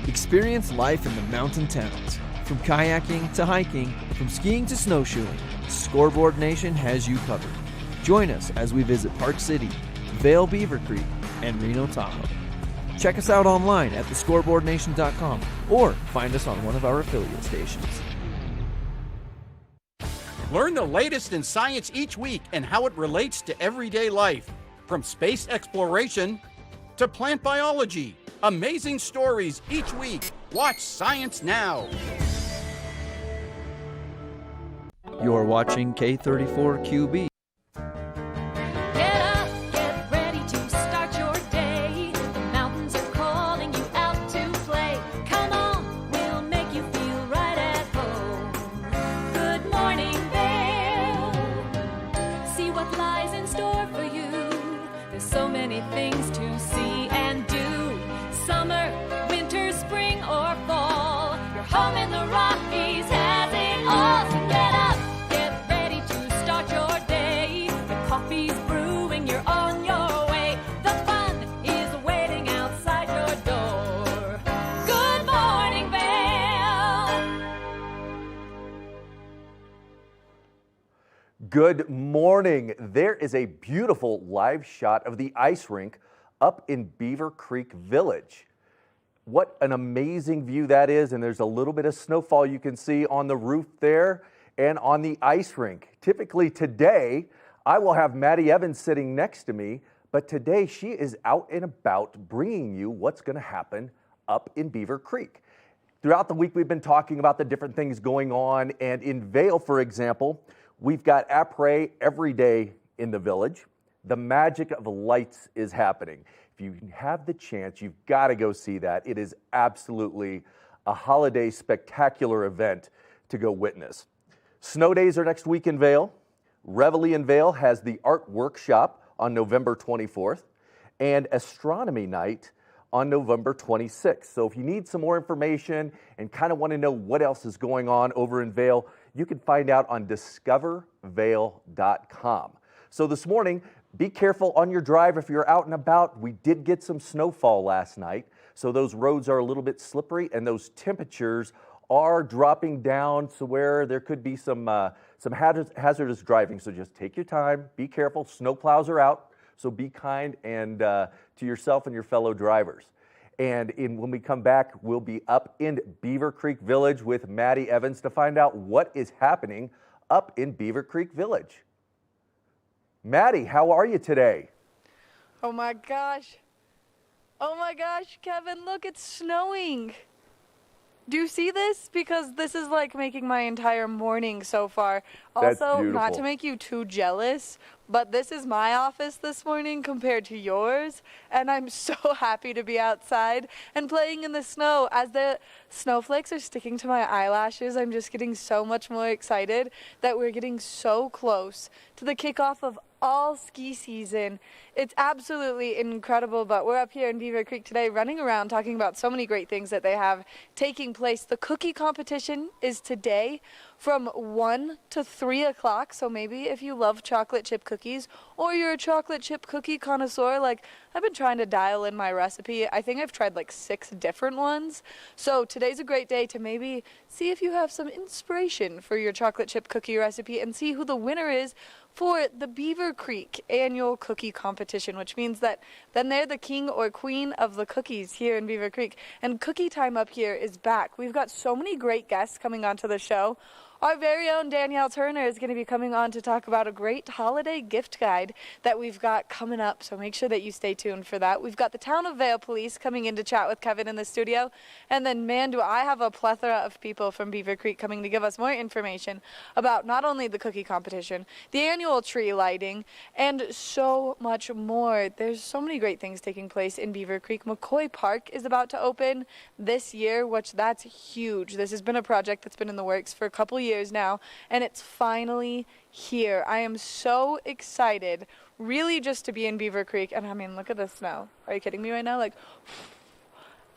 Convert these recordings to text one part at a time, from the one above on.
Experience life in the mountain towns. From kayaking to hiking, from skiing to snowshoeing, Scoreboard Nation has you covered. Join us as we visit Park City, Vail, Beaver Creek, and Reno Tahoe. Check us out online at thescoreboardnation.com or find us on one of our affiliate stations. Learn the latest in science each week and how it relates to everyday life. From space exploration to plant biology. Amazing stories each week. Watch Science Now. You're watching K34QB. Get up, get ready to start your day. The mountains are calling you out to play. Come on, we'll make you feel right at home. Good morning, Vail. See what lies in store for you. There's so many things to see and do. Summer, winter, spring, or fall. Your home in the Rockies has it all. So get up, get ready to start your day. The coffee's brewing, you're on your way. The fun is waiting outside your door. Good morning, Vail. Good morning. There is a beautiful live shot of the ice rink up in Beaver Creek Village. What an amazing view that is, and there's a little bit of snowfall you can see on the roof there and on the ice rink. Typically today, I will have Maddie Evans sitting next to me, but today she is out and about bringing you what's going to happen up in Beaver Creek. Throughout the week, we've been talking about the different things going on, and in Vail, for example, we've got après every day in the village. The magic of lights is happening. If you have the chance, you've got to go see that. It is absolutely a holiday spectacular event to go witness. Snow days are next week in Vail. Reveille in Vail has the art workshop on November 24th and astronomy night on November 26th. So if you need some more information and kind of want to know what else is going on over in Vail, you can find out on discovervail.com. So this morning, be careful on your drive if you're out and about. We did get some snowfall last night, so those roads are a little bit slippery and those temperatures are dropping down to where there could be some hazardous driving. So just take your time, be careful. Snow plows are out, so be kind and to yourself and your fellow drivers. And when we come back, we'll be up in Beaver Creek Village with Maddie Evans to find out what is happening up in Beaver Creek Village. Maddie, how are you today? Oh my gosh. Oh my gosh, Kevin, look, it's snowing. Do you see this? Because this is like making my entire morning so far. That's Also, beautiful. not to make you too jealous, but this is my office this morning compared to yours, and I'm so happy to be outside and playing in the snow. As the snowflakes are sticking to my eyelashes, I'm just getting so much more excited that we're getting so close to the kickoff of all ski season. It's absolutely incredible, but we're up here in Beaver Creek today running around talking about so many great things that they have taking place. The cookie competition is today from 1 to 3 o'clock, so maybe if you love chocolate chip cookies or you're a chocolate chip cookie connoisseur, like I've been trying to dial in my recipe. I think I've tried like 6 different ones. So today's a great day to maybe see if you have some inspiration for your chocolate chip cookie recipe and see who the winner is for the Beaver Creek annual cookie competition, which means that then they're the king or queen of the cookies here in Beaver Creek. And cookie time up here is back. We've got so many great guests coming onto the show. Our very own Danielle Turner is going to be coming on to talk about a great holiday gift guide that we've got coming up, so make sure that you stay tuned for that. We've got the Town of Vail Police coming in to chat with Kevin in the studio, and then, man, do I have a plethora of people from Beaver Creek coming to give us more information about not only the cookie competition, the annual tree lighting, and so much more. There's so many great things taking place in Beaver Creek. McCoy Park is about to open this year, which that's huge. This has been a project that's been in the works for a couple years now, and it's finally here. I am so excited, really, just to be in Beaver Creek. And I mean, look at the snow. Are you kidding me right now? Like,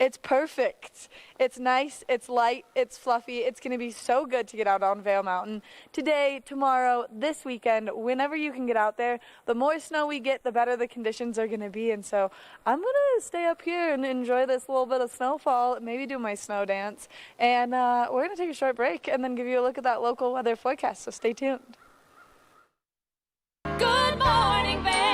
It's perfect. It's nice, it's light, it's fluffy. It's going to be so good to get out on Vail Mountain today, tomorrow, this weekend, whenever you can get out there. The more snow we get, the better the conditions are going to be. And so I'm going to stay up here and enjoy this little bit of snowfall, maybe do my snow dance. And we're going to take a short break and then give you a look at that local weather forecast. So stay tuned. Good morning, Vail.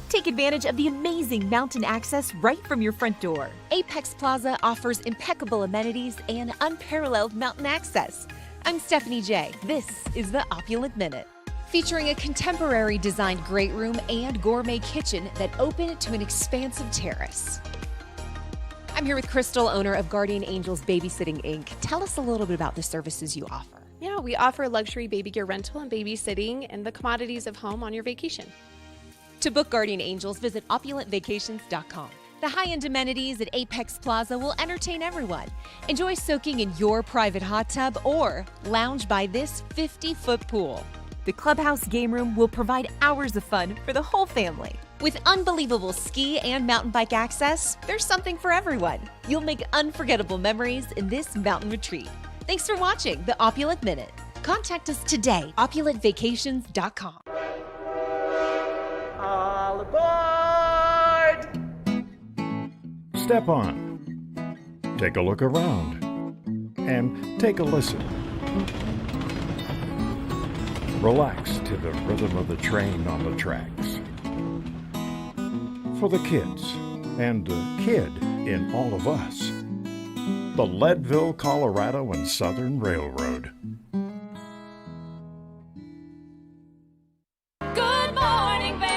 Take advantage of the amazing mountain access right from your front door. Apex Plaza offers impeccable amenities and unparalleled mountain access. I'm Stephanie J. This is the Opulent Minute. Featuring a contemporary designed great room and gourmet kitchen that open to an expansive terrace. I'm here with Crystal, owner of Guardian Angels Babysitting Inc. Tell us a little bit about the services you offer. Yeah, we offer luxury baby gear rental and babysitting and the commodities of home on your vacation. To book Guardian Angels, visit opulentvacations.com. The high-end amenities at Apex Plaza will entertain everyone. Enjoy soaking in your private hot tub or lounge by this 50-foot pool. The clubhouse game room will provide hours of fun for the whole family. With unbelievable ski and mountain bike access, there's something for everyone. You'll make unforgettable memories in this mountain retreat. Thanks for watching the Opulent Minute. Contact us today, opulentvacations.com. All aboard! Step on, take a look around, and take a listen. Relax to the rhythm of the train on the tracks. For the kids, and the kid in all of us, the Leadville, Colorado and Southern Railroad. Good morning, Vail.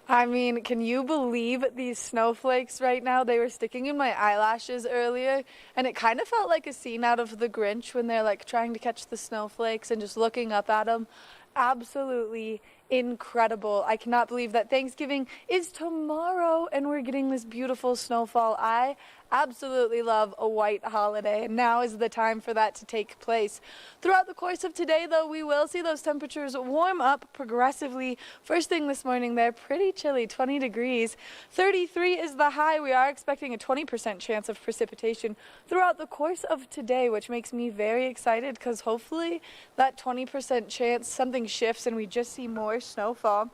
I mean, can you believe these snowflakes right now? They were sticking in my eyelashes earlier, and it kind of felt like a scene out of The Grinch when they're like trying to catch the snowflakes and just looking up at them. Absolutely incredible. I cannot believe that Thanksgiving is tomorrow and we're getting this beautiful snowfall. I absolutely love a white holiday, and now is the time for that to take place. Throughout the course of today, though, we will see those temperatures warm up progressively. First thing this morning, they're pretty chilly, 20 degrees. 33 is the high. We are expecting a 20% chance of precipitation throughout the course of today, which makes me very excited because hopefully that 20% chance, something shifts and we just see more snowfall.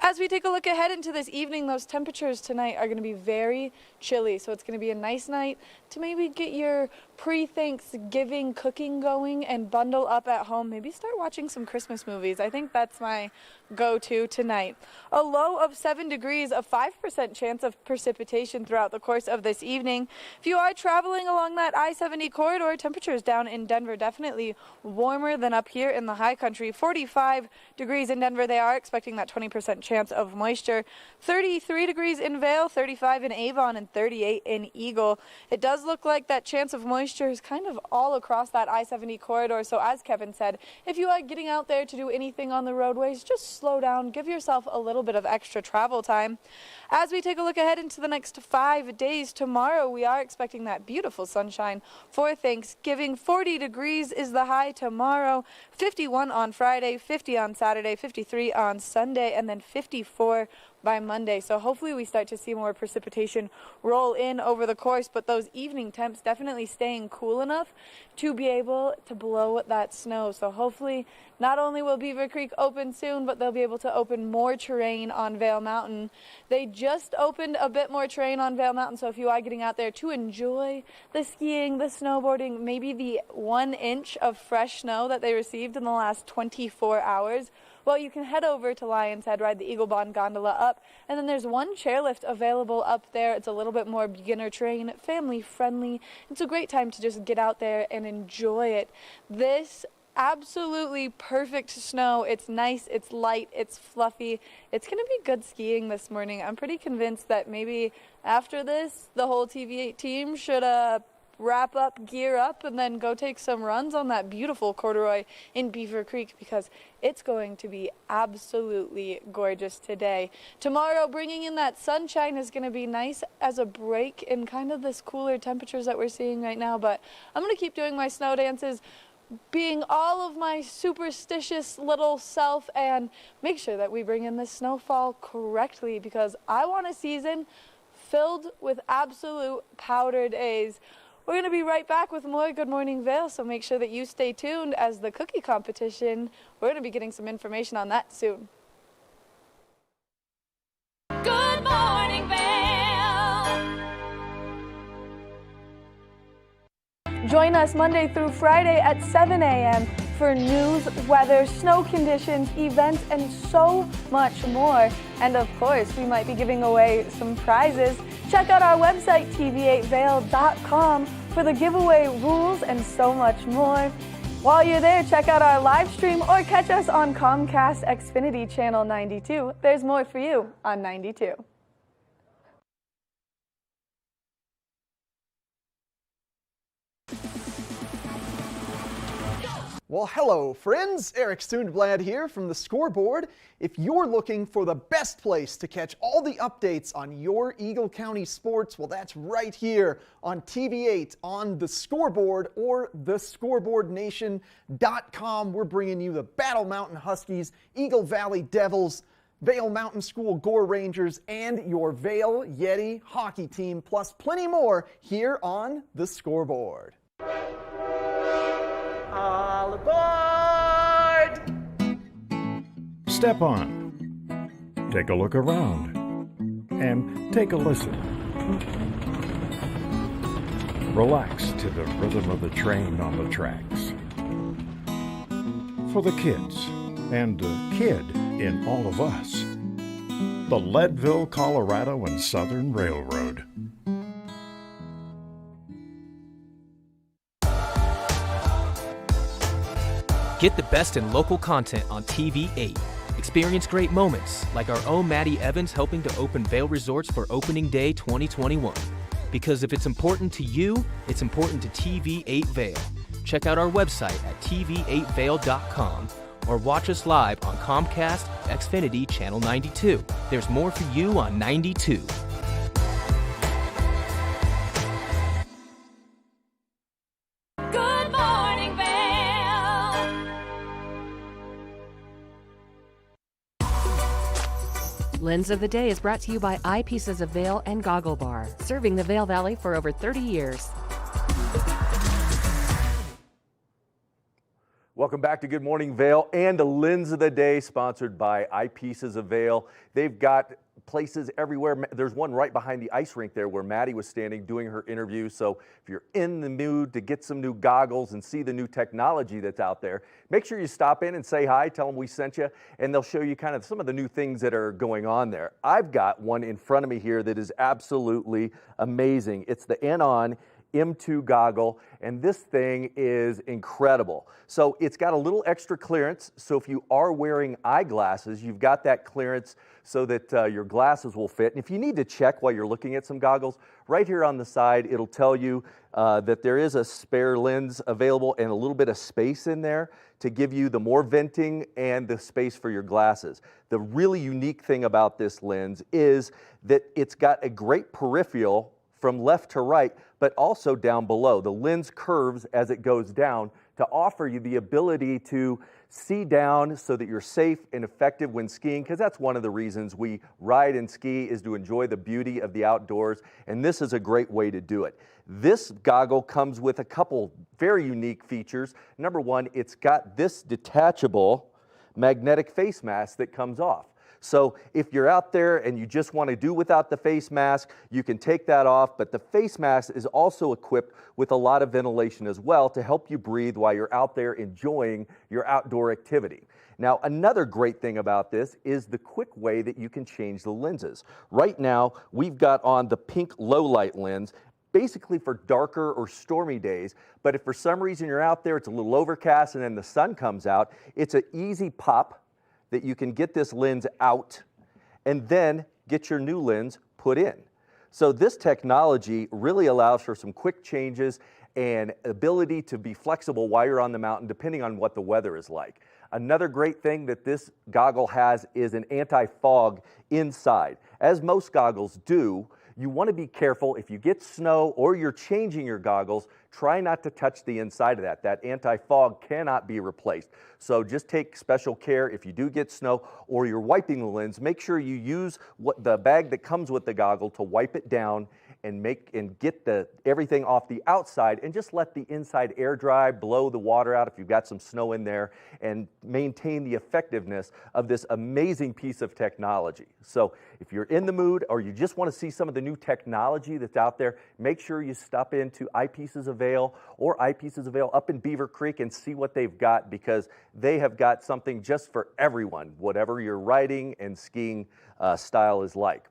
As we take a look ahead into this evening, those temperatures tonight are going to be very chilly, so it's going to be a nice night to maybe get your pre-Thanksgiving cooking going and bundle up at home. Maybe start watching some Christmas movies. I think that's my go-to tonight. A low of 7 degrees, a 5% chance of precipitation throughout the course of this evening. If you are traveling along that I-70 corridor, temperatures down in Denver definitely warmer than up here in the high country. 45 degrees in Denver. They are expecting that 20% chance of moisture. 33 degrees in Vail, 35 in Avon, and 38 in Eagle. It does look like that chance of moisture is kind of all across that I-70 corridor. So as Kevin said, if you are getting out there to do anything on the roadways, just slow down, give yourself a little bit of extra travel time. As we take a look ahead into the next 5 days, tomorrow we are expecting that beautiful sunshine for Thanksgiving. 40 degrees is the high tomorrow, 51 on Friday, 50 on Saturday, 53 on Sunday, and then 54 by Monday. So hopefully we start to see more precipitation roll in over the course, but those evening temps definitely staying cool enough to be able to blow that snow. So hopefully not only will Beaver Creek open soon, but they'll be able to open more terrain on Vail Mountain. They just opened a bit more terrain on Vail Mountain, so if you are getting out there to enjoy the skiing, the snowboarding, maybe the 1 inch of fresh snow that they received in the last 24 hours Well, you can head over to Lion's Head, ride the Eagle Bond gondola up, and then there's one chairlift available up there. It's a little bit more beginner terrain, family friendly. It's a great time to just get out there and enjoy it. This absolutely perfect snow. It's nice, it's light, it's fluffy. It's going to be good skiing this morning. I'm pretty convinced that maybe after this, the whole TV8 team should wrap up, gear up, and then go take some runs on that beautiful corduroy in Beaver Creek, because it's going to be absolutely gorgeous today. Tomorrow, bringing in that sunshine is going to be nice as a break in kind of this cooler temperatures that we're seeing right now, but I'm going to keep doing my snow dances, being all of my superstitious little self, and make sure that we bring in this snowfall correctly, because I want a season filled with absolute powder days. We're going to be right back with more Good Morning Vail, so make sure that you stay tuned as the cookie competition. We're going to be getting some information on that soon. Good morning, Vail. Join us Monday through Friday at 7 a.m. for news, weather, snow conditions, events, and so much more. And of course, we might be giving away some prizes. Check out our website, tv8vail.com, for the giveaway rules and so much more. While you're there, check out our live stream or catch us on Comcast Xfinity Channel 92. There's more for you on 92. Well, hello friends, Eric Sundblad here from the Scoreboard. If you're looking for the best place to catch all the updates on your Eagle County sports, well, that's right here on TV8 on the Scoreboard or thescoreboardnation.com. We're bringing you the Battle Mountain Huskies, Eagle Valley Devils, Vail Mountain School Gore Rangers, and your Vail Yeti hockey team, plus plenty more here on the Scoreboard. All aboard! Step on, take a look around, and take a listen. Relax to the rhythm of the train on the tracks. For the kids, and the kid in all of us, the Leadville, Colorado and Southern Railroad. Get the best in local content on TV8. Experience great moments, like our own Maddie Evans helping to open Vail Resorts for Opening Day 2021. Because if it's important to you, it's important to TV8 Vail. Check out our website at tv8vail.com or watch us live on Comcast Xfinity Channel 92. There's more for you on 92. Good morning, Vail. Lens of the Day is brought to you by Eyepieces of Vail and Goggle Bar, serving the Vail Valley for over 30 years. Welcome back to Good Morning Vail and the Lens of the Day, sponsored by Eyepieces of Vail. They've got places everywhere. There's one right behind the ice rink there where Maddie was standing doing her interview. So if you're in the mood to get some new goggles and see the new technology that's out there, make sure you stop in and say hi, tell them we sent you, and they'll show you kind of some of the new things that are going on there. I've got one in front of me here that is absolutely amazing. It's the Anon M2 Goggle, and this thing is incredible. So it's got a little extra clearance, so if you are wearing eyeglasses, you've got that clearance so that your glasses will fit. And if you need to check while you're looking at some goggles, right here on the side, it'll tell you that there is a spare lens available and a little bit of space in there to give you the more venting and the space for your glasses. The really unique thing about this lens is that it's got a great peripheral from left to right, but also down below. The lens curves as it goes down to offer you the ability to see down so that you're safe and effective when skiing, because that's one of the reasons we ride and ski, is to enjoy the beauty of the outdoors, and this is a great way to do it. This goggle comes with a couple very unique features. Number one, it's got this detachable magnetic face mask that comes off. So if you're out there and you just want to do without the face mask, you can take that off, but the face mask is also equipped with a lot of ventilation as well to help you breathe while you're out there enjoying your outdoor activity. Now, another great thing about this is the quick way that you can change the lenses. Right now, we've got on the pink low light lens, basically for darker or stormy days, but if for some reason you're out there, it's a little overcast and then the sun comes out, it's an easy pop that you can get this lens out and then get your new lens put in. So this technology really allows for some quick changes and ability to be flexible while you're on the mountain depending on what the weather is like. Another great thing that this goggle has is an anti-fog inside. As most goggles do, you want to be careful if you get snow or you're changing your goggles, try not to touch the inside of that. That anti-fog cannot be replaced. So just take special care if you do get snow or you're wiping the lens, make sure you use the bag that comes with the goggle to wipe it down and get everything off the outside and just let the inside air dry, blow the water out if you've got some snow in there, and maintain the effectiveness of this amazing piece of technology. So if you're in the mood or you just want to see some of the new technology that's out there, make sure you stop into Eyepieces of Vail or Eyepieces of Vail up in Beaver Creek and see what they've got, because they have got something just for everyone, whatever your riding and skiing style is like.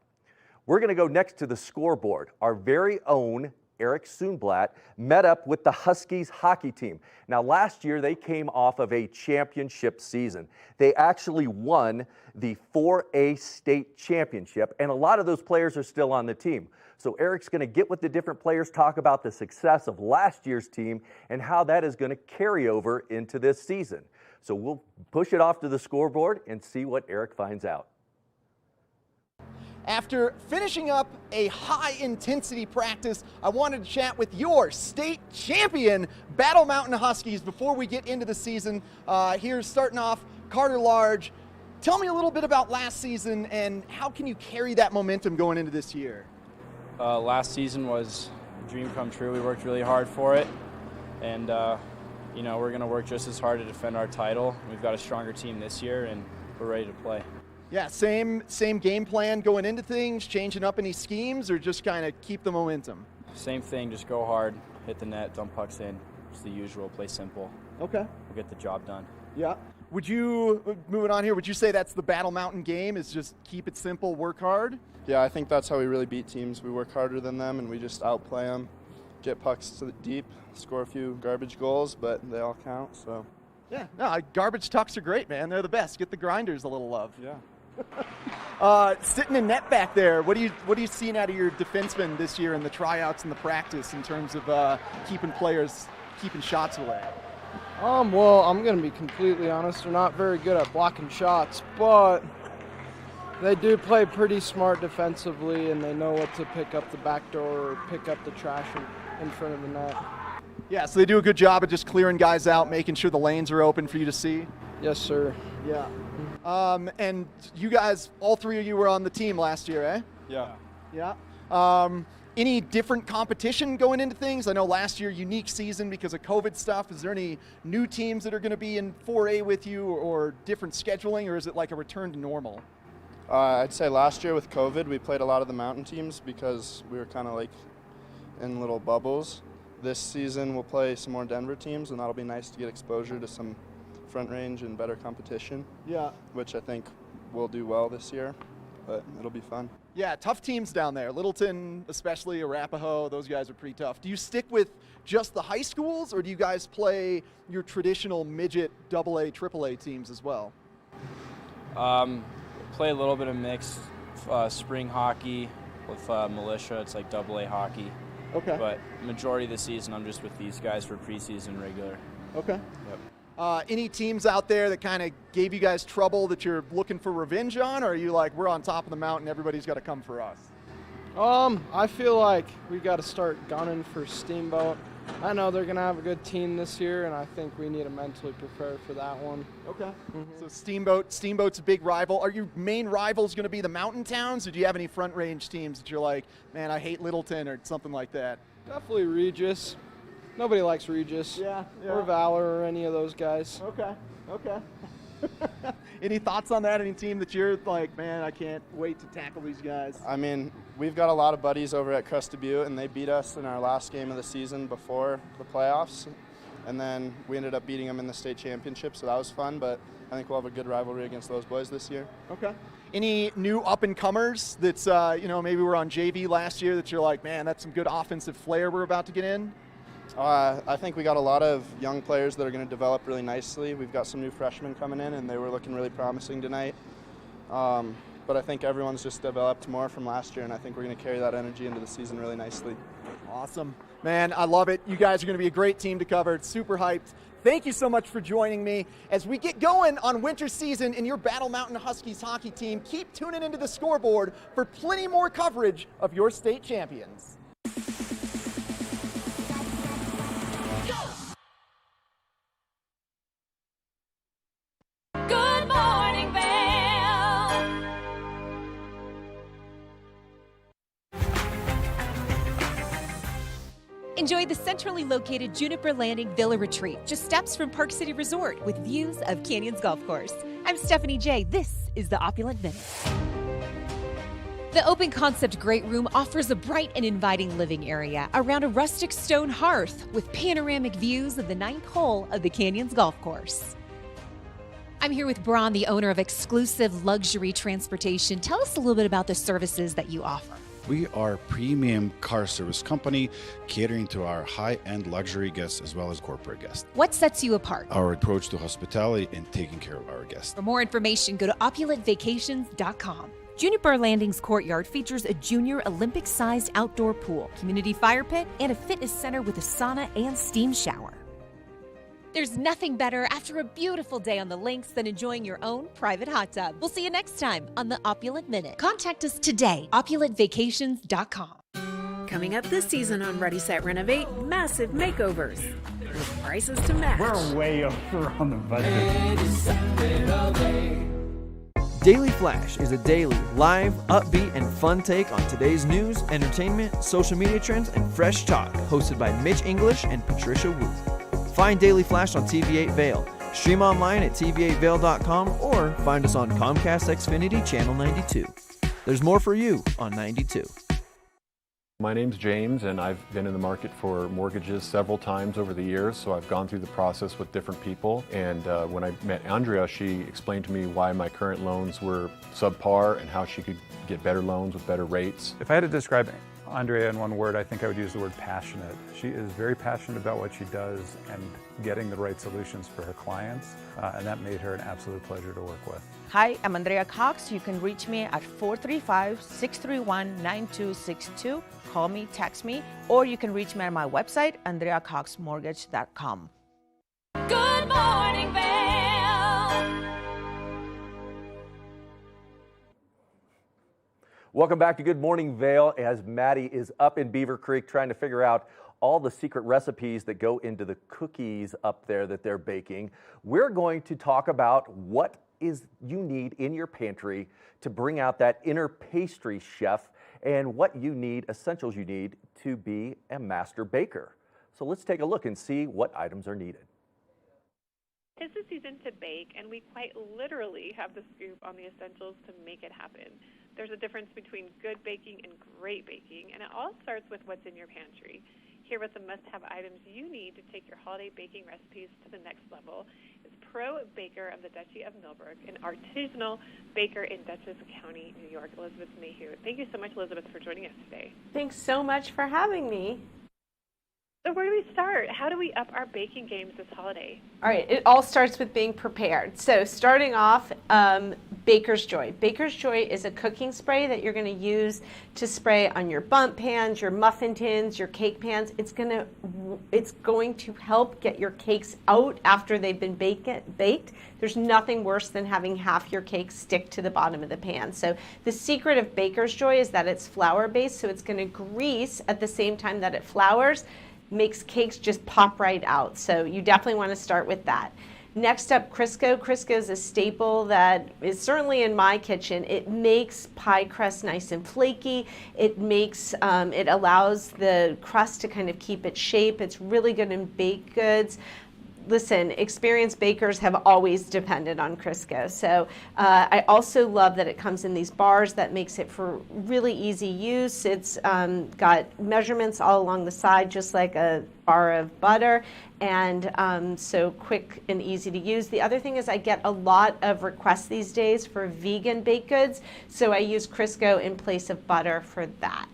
We're going to go next to the scoreboard. Our very own Eric Soonblatt met up with the Huskies hockey team. Now, last year they came off of a championship season. They actually won the 4A state championship, and a lot of those players are still on the team. So Eric's going to get with the different players, talk about the success of last year's team and how that is going to carry over into this season. So we'll push it off to the scoreboard and see what Eric finds out. After finishing up a high-intensity practice, I wanted to chat with your state champion Battle Mountain Huskies before we get into the season. Here's starting off, Carter Large. Tell me a little bit about last season and how can you carry that momentum going into this year? Last season was a dream come true. We worked really hard for it, and you know, we're going to work just as hard to defend our title. We've got a stronger team this year, and we're ready to play. Yeah, same game plan going into things, changing up any schemes, or just kind of keep the momentum? Same thing, just go hard, hit the net, dump pucks in. It's the usual, play simple. Okay. We'll get the job done. Yeah. Moving on here, would you say that's the Battle Mountain game, is just keep it simple, work hard? Yeah, I think that's how we really beat teams. We work harder than them, and we just outplay them, get pucks to the deep, score a few garbage goals, but they all count, so. Yeah, no, garbage tucks are great, man. They're the best. Get the grinders a little love. Yeah. Sitting in net back there, what are you seeing out of your defensemen this year in the tryouts and the practice in terms of keeping shots away? Well, I'm going to be completely honest. They're not very good at blocking shots, but they do play pretty smart defensively, and they know what to pick up the back door or pick up the trash in front of the net. Yeah, so they do a good job of just clearing guys out, making sure the lanes are open for you to see? Yes, sir. Yeah. And you guys, all three of you were on the team last year, eh? Yeah. Yeah. Any different competition going into things? I know last year, unique season because of COVID stuff. Is there any new teams that are going to be in 4A with you or different scheduling, or is it like a return to normal? I'd say last year with COVID, we played a lot of the mountain teams because we were kind of like in little bubbles. This season, we'll play some more Denver teams, and that'll be nice to get exposure to some front range and better competition. Yeah. Which I think we'll do well this year, but it'll be fun. Yeah, tough teams down there. Littleton, especially Arapahoe, those guys are pretty tough. Do you stick with just the high schools, or do you guys play your traditional midget AA, AAA teams as well? Play a little bit of mixed spring hockey with militia. It's like AA hockey. Okay. But majority of the season, I'm just with these guys for preseason regular. Okay. Yep. Any teams out there that kind of gave you guys trouble that you're looking for revenge on, or are you like, we're on top of the mountain, everybody's got to come for us? I feel like we got to start gunning for Steamboat. I know they're going to have a good team this year, and I think we need to mentally prepare for that one. Okay. So Steamboat's a big rival. Are your main rivals going to be the mountain towns, or do you have any front range teams that you're like, man, I hate Littleton or something like that? Definitely Regis. Nobody likes Regis. Yeah. Or Valor or any of those guys. Okay. Any thoughts on that? Any team that you're like, man, I can't wait to tackle these guys? I mean, we've got a lot of buddies over at Crested Butte, and they beat us in our last game of the season before the playoffs. And then we ended up beating them in the state championship, so that was fun. But I think we'll have a good rivalry against those boys this year. Okay. Any new up-and-comers that's, maybe we're on JV last year that you're like, man, that's some good offensive flair we're about to get in? I think we got a lot of young players that are going to develop really nicely. We've got some new freshmen coming in, and they were looking really promising tonight. But I think everyone's just developed more from last year, and I think we're going to carry that energy into the season really nicely. Awesome. Man, I love it. You guys are going to be a great team to cover. It's super hyped. Thank you so much for joining me. As we get going on winter season in your Battle Mountain Huskies hockey team, keep tuning into the scoreboard for plenty more coverage of your state champions. Good morning, Vail. Enjoy the centrally located Juniper Landing Villa Retreat, just steps from Park City Resort with views of Canyons Golf Course. I'm Stephanie J. This is the Opulent Minute. The open concept Great Room offers a bright and inviting living area around a rustic stone hearth with panoramic views of the 9th hole of the Canyons Golf Course. I'm here with Braun, the owner of Exclusive Luxury Transportation. Tell us a little bit about the services that you offer. We are a premium car service company catering to our high-end luxury guests as well as corporate guests. What sets you apart? Our approach to hospitality and taking care of our guests. For more information, go to opulentvacations.com. Juniper Landing's courtyard features a junior Olympic-sized outdoor pool, community fire pit, and a fitness center with a sauna and steam shower. There's nothing better after a beautiful day on the links than enjoying your own private hot tub. We'll see you next time on the Opulent Minute. Contact us today, opulentvacations.com. Coming up this season on Ready, Set, Renovate, massive makeovers with prices to match. We're way over on the budget. Daily Flash is a daily, live, upbeat, and fun take on today's news, entertainment, social media trends, and fresh talk, hosted by Mitch English and Patricia Wu. Find Daily Flash on TV8 Vail. Stream online at tv8vail.com or find us on Comcast Xfinity Channel 92. There's more for you on 92. My name's James, and I've been in the market for mortgages several times over the years, so I've gone through the process with different people. And when I met Andrea, she explained to me why my current loans were subpar and how she could get better loans with better rates. If I had to describe Andrea in one word, I think I would use the word passionate. She is very passionate about what she does and getting the right solutions for her clients, and that made her an absolute pleasure to work with. Hi, I'm Andrea Cox. You can reach me at 435-631-9262. Call me, text me, or you can reach me at my website, andreacoxmortgage.com. Good morning, Vail. Welcome back to Good Morning Vail, as Maddie is up in Beaver Creek trying to figure out all the secret recipes that go into the cookies up there that they're baking. We're going to talk about what you need in your pantry to bring out that inner pastry chef and what essentials you need to be a master baker. So let's take a look and see what items are needed. It's the season to bake, and we quite literally have the scoop on the essentials to make it happen. There's a difference between good baking and great baking, and it all starts with what's in your pantry. Here with the must-have items you need to take your holiday baking recipes to the next level is Pro Baker of the Duchy of Millbrook, an artisanal baker in Dutchess County, New York, Elizabeth Mayhew. Thank you so much, Elizabeth, for joining us today. Thanks so much for having me. So where do we start? How do we up our baking games this holiday? All right, it all starts with being prepared. So starting off, Baker's Joy. Baker's Joy is a cooking spray that you're going to use to spray on your bundt pans, your muffin tins, your cake pans. It's going to help get your cakes out after they've been baked. There's nothing worse than having half your cake stick to the bottom of the pan. So the secret of Baker's Joy is that it's flour based, so it's going to grease at the same time that it flours. Makes cakes just pop right out. So you definitely want to start with that. Next up, Crisco. Crisco is a staple that is certainly in my kitchen. It makes pie crust nice and flaky. It allows the crust to kind of keep its shape. It's really good in baked goods. listen, experienced bakers have always depended on Crisco. So I also love that it comes in these bars. That makes it for really easy use. It's got measurements all along the side, just like a bar of butter, and so quick and easy to use. The other thing is I get a lot of requests these days for vegan baked goods, so I use Crisco in place of butter for that.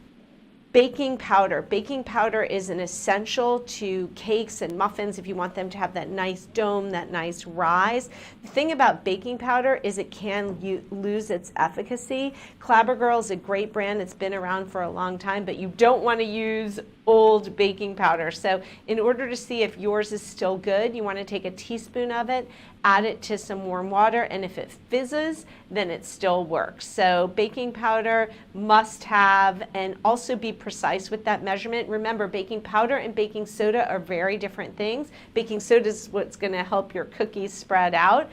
Baking powder. Baking powder is an essential to cakes and muffins if you want them to have that nice dome, that nice rise. The thing about baking powder is it can lose its efficacy. Clabber Girl is a great brand. It's been around for a long time, but you don't want to use old baking powder. So in order to see if yours is still good, you want to take a teaspoon of it, add it to some warm water, and if it fizzes, then it still works. So baking powder must have, and also be precise with that measurement. Remember, baking powder and baking soda are very different things. Baking soda is what's going to help your cookies spread out.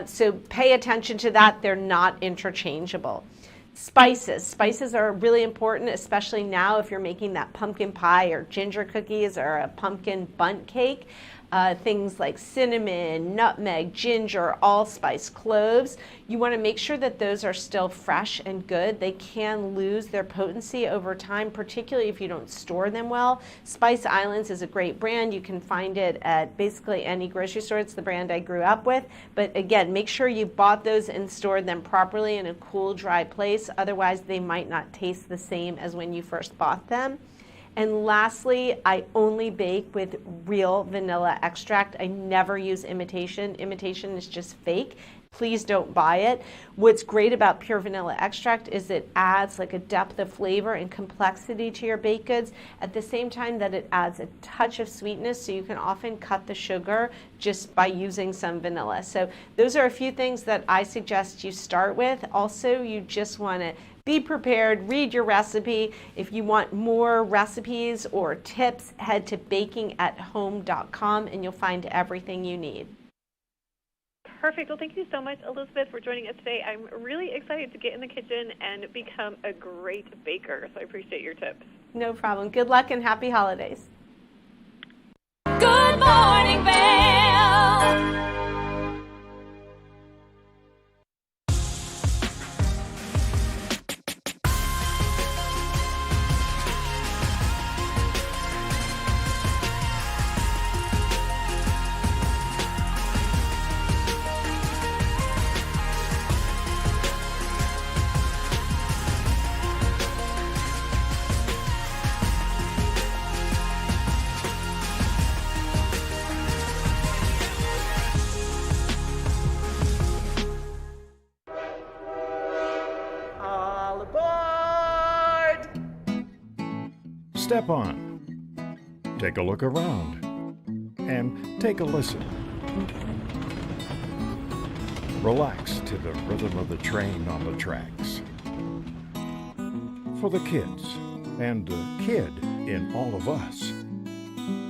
So pay attention to that. They're not interchangeable. Spices. Spices are really important, especially now if you're making that pumpkin pie or ginger cookies or a pumpkin bundt cake. Things like cinnamon, nutmeg, ginger, allspice, cloves. You want to make sure that those are still fresh and good. They can lose their potency over time, particularly if you don't store them well. Spice Islands is a great brand. You can find it at basically any grocery store. It's the brand I grew up with. But again, make sure you bought those and stored them properly in a cool, dry place. Otherwise, they might not taste the same as when you first bought them. And lastly, I only bake with real vanilla extract. I never use imitation. Imitation is just fake. Please don't buy it. What's great about pure vanilla extract is it adds like a depth of flavor and complexity to your baked goods at the same time that it adds a touch of sweetness, so you can often cut the sugar just by using some vanilla. So those are a few things that I suggest you start with. Also, you just want to be prepared, read your recipe. If you want more recipes or tips, head to bakingathome.com and you'll find everything you need. Perfect. Well, thank you so much, Elizabeth, for joining us today. I'm really excited to get in the kitchen and become a great baker, so I appreciate your tips. No problem. Good luck and happy holidays. Good morning, Vail. All aboard! Step on. Take a look around. And take a listen. Relax to the rhythm of the train on the tracks. For the kids, and a kid in all of us.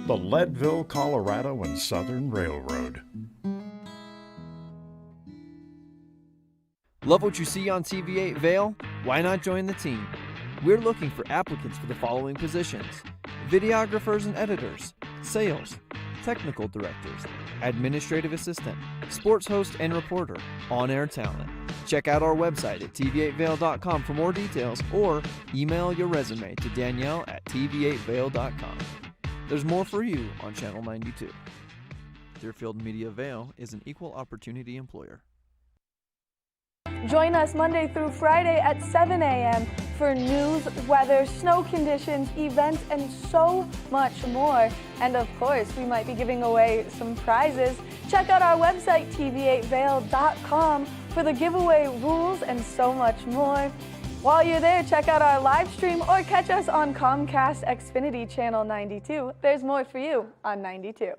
The Leadville, Colorado and Southern Railroad. Love what you see on TV8 Vail? Why not join the team? We're looking for applicants for the following positions: videographers and editors, sales, technical directors, administrative assistant, sports host and reporter, on-air talent. Check out our website at tv8vail.com for more details, or email your resume to Danielle at tv8vail.com. There's more for you on Channel 92. Deerfield Media Vail is an equal opportunity employer. Join us Monday through Friday at 7 a.m. for news, weather, snow conditions, events, and so much more. And of course, we might be giving away some prizes. Check out our website, tv8vail.com, for the giveaway rules and so much more. While you're there, check out our live stream or catch us on Comcast Xfinity Channel 92. There's more for you on 92.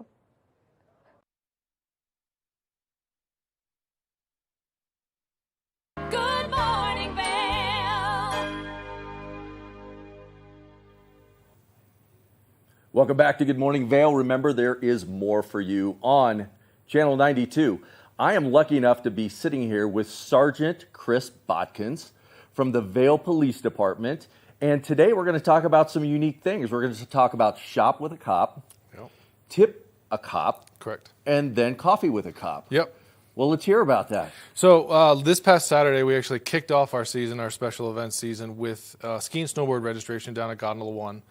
Good morning, Vail. Welcome back to Good Morning Vail. Remember, there is more for you on Channel 92. I am lucky enough to be sitting here with Sergeant Chris Botkins from the Vail Police Department. And today we're going to talk about some unique things. We're going to talk about Shop with a Cop, Tip a Cop, Correct. And then Coffee with a Cop. Yep. Well, let's hear about that. So this past Saturday, we actually kicked off our season, our special events season, with ski and snowboard registration down at Gondola 1.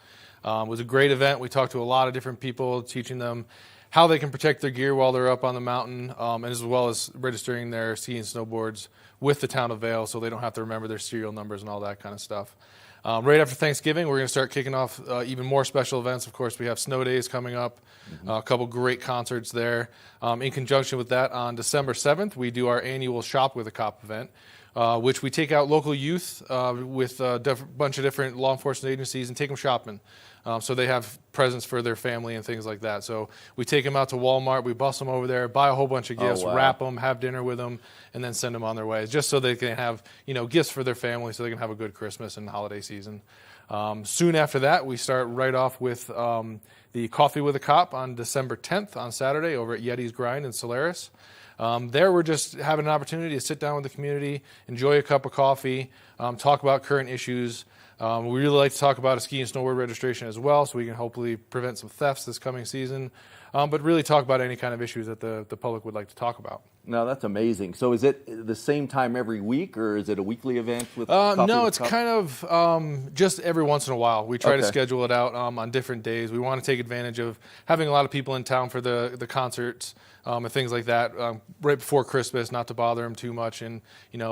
It was a great event. We talked to a lot of different people, teaching them how they can protect their gear while they're up on the mountain, and as well as registering their ski and snowboards with the town of Vail so they don't have to remember their serial numbers and all that kind of stuff. Right after Thanksgiving, we're going to start kicking off even more special events. Of course, we have snow days coming up, a couple great concerts there. In conjunction with that, on December 7th, we do our annual Shop with a Cop event, which we take out local youth with a bunch of different law enforcement agencies and take them shopping. So they have presents for their family and things like that. So we take them out to Walmart, we bus them over there, buy a whole bunch of gifts, wrap them, have dinner with them, and then send them on their way, just so they can have gifts for their family, so they can have a good Christmas and holiday season. Soon after that, we start right off with the Coffee with a Cop on December 10th on Saturday over at Yeti's Grind in Solaris. There we're just having an opportunity to sit down with the community, enjoy a cup of coffee, talk about current issues. We really like to talk about a ski and snowboard registration as well, so we can hopefully prevent some thefts this coming season, but really talk about any kind of issues that the public would like to talk about. No, that's amazing. So is it the same time every week, or is it a weekly event? With no, it's kind of just every once in a while. We try to Okay. schedule it out on different days. We want to take advantage of having a lot of people in town for the concerts and things like that right before Christmas, not to bother them too much, and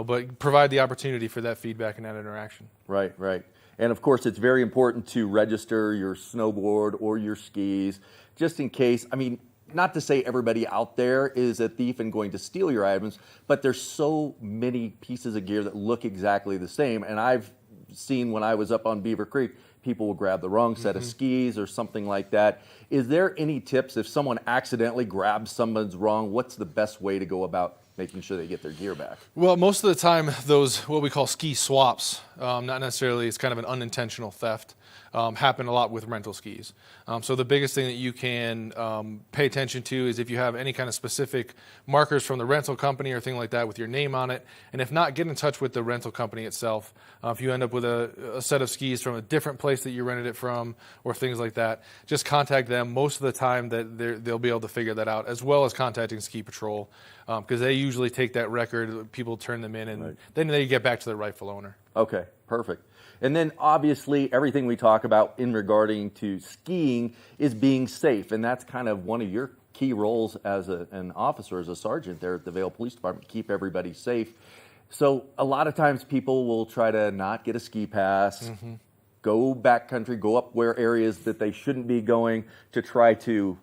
but provide the opportunity for that feedback and that interaction. Right, right. And of course, it's very important to register your snowboard or your skis, just in case. I mean, not to say everybody out there is a thief and going to steal your items, but there's so many pieces of gear that look exactly the same. And I've seen when I was up on Beaver Creek, people will grab the wrong set of skis or something like that. Is there any tips if someone accidentally grabs someone's wrong? What's the best way to go about making sure they get their gear back? Well, most of the time, those what we call ski swaps, not necessarily, it's kind of an unintentional theft, happen a lot with rental skis. So the biggest thing that you can pay attention to is if you have any kind of specific markers from the rental company or thing like that with your name on it, and if not, get in touch with the rental company itself. If you end up with a set of skis from a different place that you rented it from or things like that, just contact them. Most of the time that they'll be able to figure that out, as well as contacting Ski Patrol, because they usually take that record, people turn them in, and then they get back to their rightful owner. Okay, perfect. And then obviously everything we talk about in regarding to skiing is being safe, and that's kind of one of your key roles as an officer, as a sergeant there at the Vail Police Department, keep everybody safe. So a lot of times people will try to not get a ski pass, go backcountry, go up where areas that they shouldn't be going to try to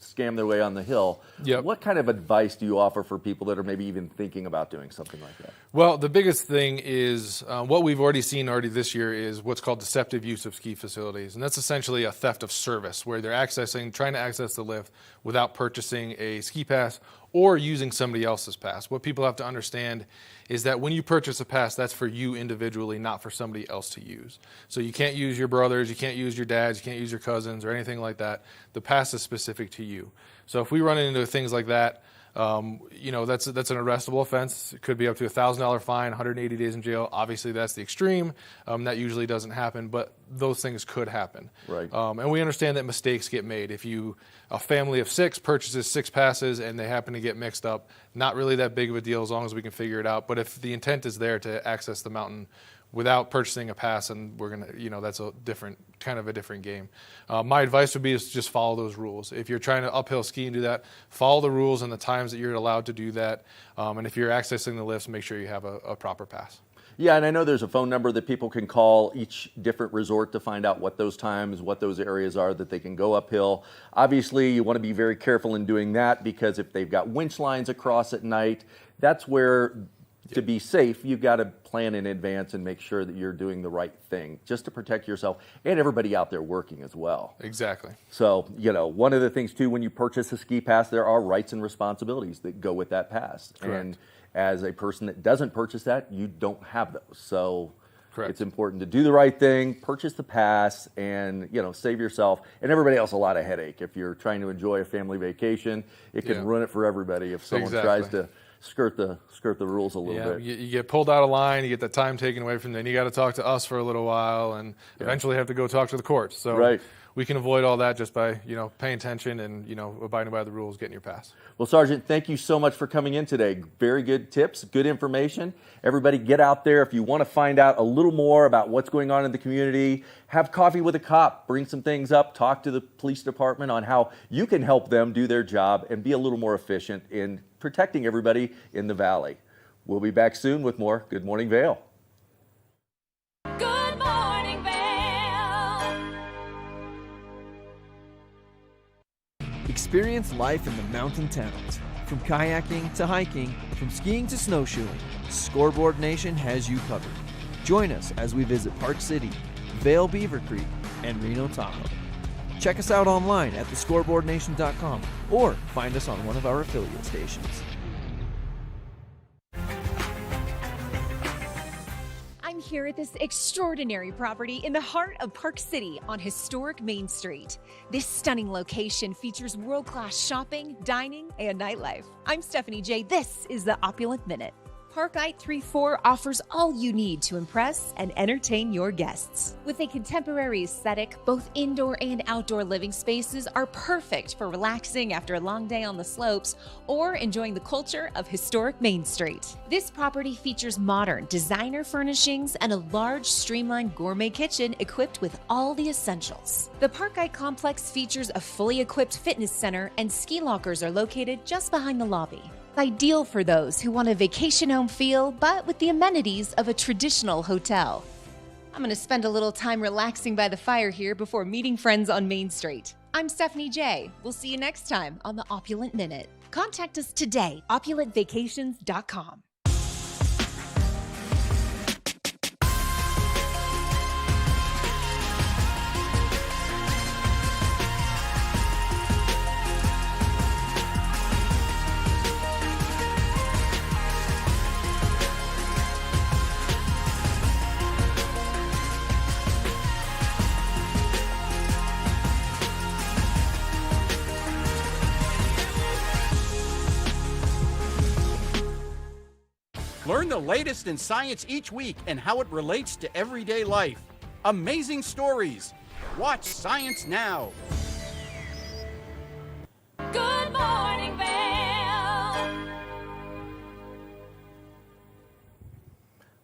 scam their way on the hill. Yep. What kind of advice do you offer for people that are maybe even thinking about doing something like that? Well, the biggest thing is what we've already seen this year is what's called deceptive use of ski facilities. And that's essentially a theft of service where they're trying to access the lift without purchasing a ski pass or using somebody else's pass. What people have to understand is that when you purchase a pass, that's for you individually, not for somebody else to use. So you can't use your brothers, you can't use your dads, you can't use your cousins or anything like that. The pass is specific to you. So if we run into things like that, that's an arrestable offense. It could be up to $1,000 fine, 180 days in jail. Obviously, that's the extreme. That usually doesn't happen, but those things could happen. Right. And we understand that mistakes get made. If a family of 6 purchases 6 passes and they happen to get mixed up, not really that big of a deal as long as we can figure it out. But if the intent is there to access the mountain without purchasing a pass, and we're gonna, that's a different game. My advice would be is just follow those rules. If you're trying to uphill ski and do that, follow the rules and the times that you're allowed to do that. And if you're accessing the lifts, make sure you have a proper pass. Yeah, and I know there's a phone number that people can call each different resort to find out what those times, what those areas are that they can go uphill. Obviously, you want to be very careful in doing that because if they've got winch lines across at night, that's where, to be safe, you've got to plan in advance and make sure that you're doing the right thing just to protect yourself and everybody out there working as well. Exactly. So, one of the things, too, when you purchase a ski pass, there are rights and responsibilities that go with that pass. Correct. And as a person that doesn't purchase that, you don't have those. So Correct. It's important to do the right thing, purchase the pass, and save yourself and everybody else a lot of headache. If you're trying to enjoy a family vacation, it can ruin it for everybody if someone tries to skirt the rules a little bit. You get pulled out of line, you get the time taken away from them, you got to talk to us for a little while, and eventually have to go talk to the courts. So we can avoid all that just by, paying attention and, abiding by the rules, getting your pass. Well, Sergeant, thank you so much for coming in today. Very good tips, good information. Everybody get out there. If you want to find out a little more about what's going on in the community, have coffee with a cop, bring some things up, talk to the police department on how you can help them do their job and be a little more efficient in protecting everybody in the Valley. We'll be back soon with more Good Morning Vail. Good morning, Vail. Experience life in the mountain towns. From kayaking to hiking, from skiing to snowshoeing, Scoreboard Nation has you covered. Join us as we visit Park City, Vail, Beaver Creek, and Reno, Tahoe. Check us out online at thescoreboardnation.com or find us on one of our affiliate stations. I'm here at this extraordinary property in the heart of Park City on historic Main Street. This stunning location features world-class shopping, dining, and nightlife. I'm Stephanie J. This is the Opulent Minute. Parkite 34 offers all you need to impress and entertain your guests. With a contemporary aesthetic, both indoor and outdoor living spaces are perfect for relaxing after a long day on the slopes or enjoying the culture of historic Main Street. This property features modern designer furnishings and a large, streamlined gourmet kitchen equipped with all the essentials. The Parkite complex features a fully equipped fitness center, and ski lockers are located just behind the lobby. Ideal for those who want a vacation home feel, but with the amenities of a traditional hotel. I'm going to spend a little time relaxing by the fire here before meeting friends on Main Street. I'm Stephanie J. We'll see you next time on the Opulent Minute. Contact us today, opulentvacations.com. Learn the latest in science each week and how it relates to everyday life. Amazing stories. Watch Science Now. Good morning, Vail.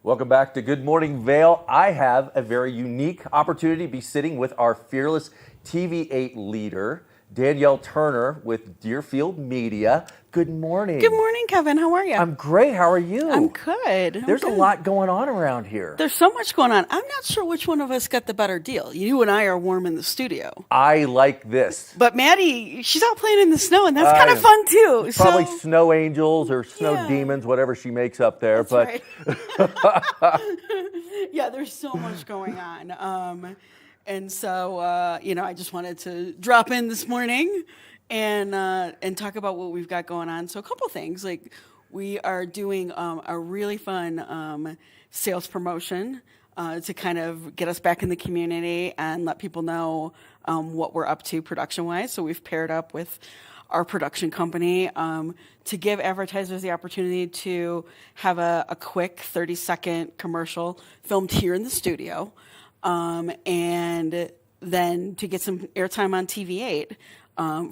Welcome back to Good Morning Vail. I have a very unique opportunity to be sitting with our fearless TV8 leader, Danielle Turner with Deerfield Media. Good morning. Good morning, Kevin. How are you? I'm great. How are you? I'm good. There's a lot going on around here. There's so much going on. I'm not sure which one of us got the better deal. You and I are warm in the studio. I like this. But Maddie, she's out playing in the snow, and that's kind of fun, too. Probably snow angels or snow demons, whatever she makes up there. That's right. Yeah, there's so much going on. And so, I just wanted to drop in this morning and talk about what we've got going on. So a couple things, like we are doing a really fun sales promotion to kind of get us back in the community and let people know what we're up to production-wise. So we've paired up with our production company to give advertisers the opportunity to have a quick 30-second commercial filmed here in the studio. And then to get some airtime on TV8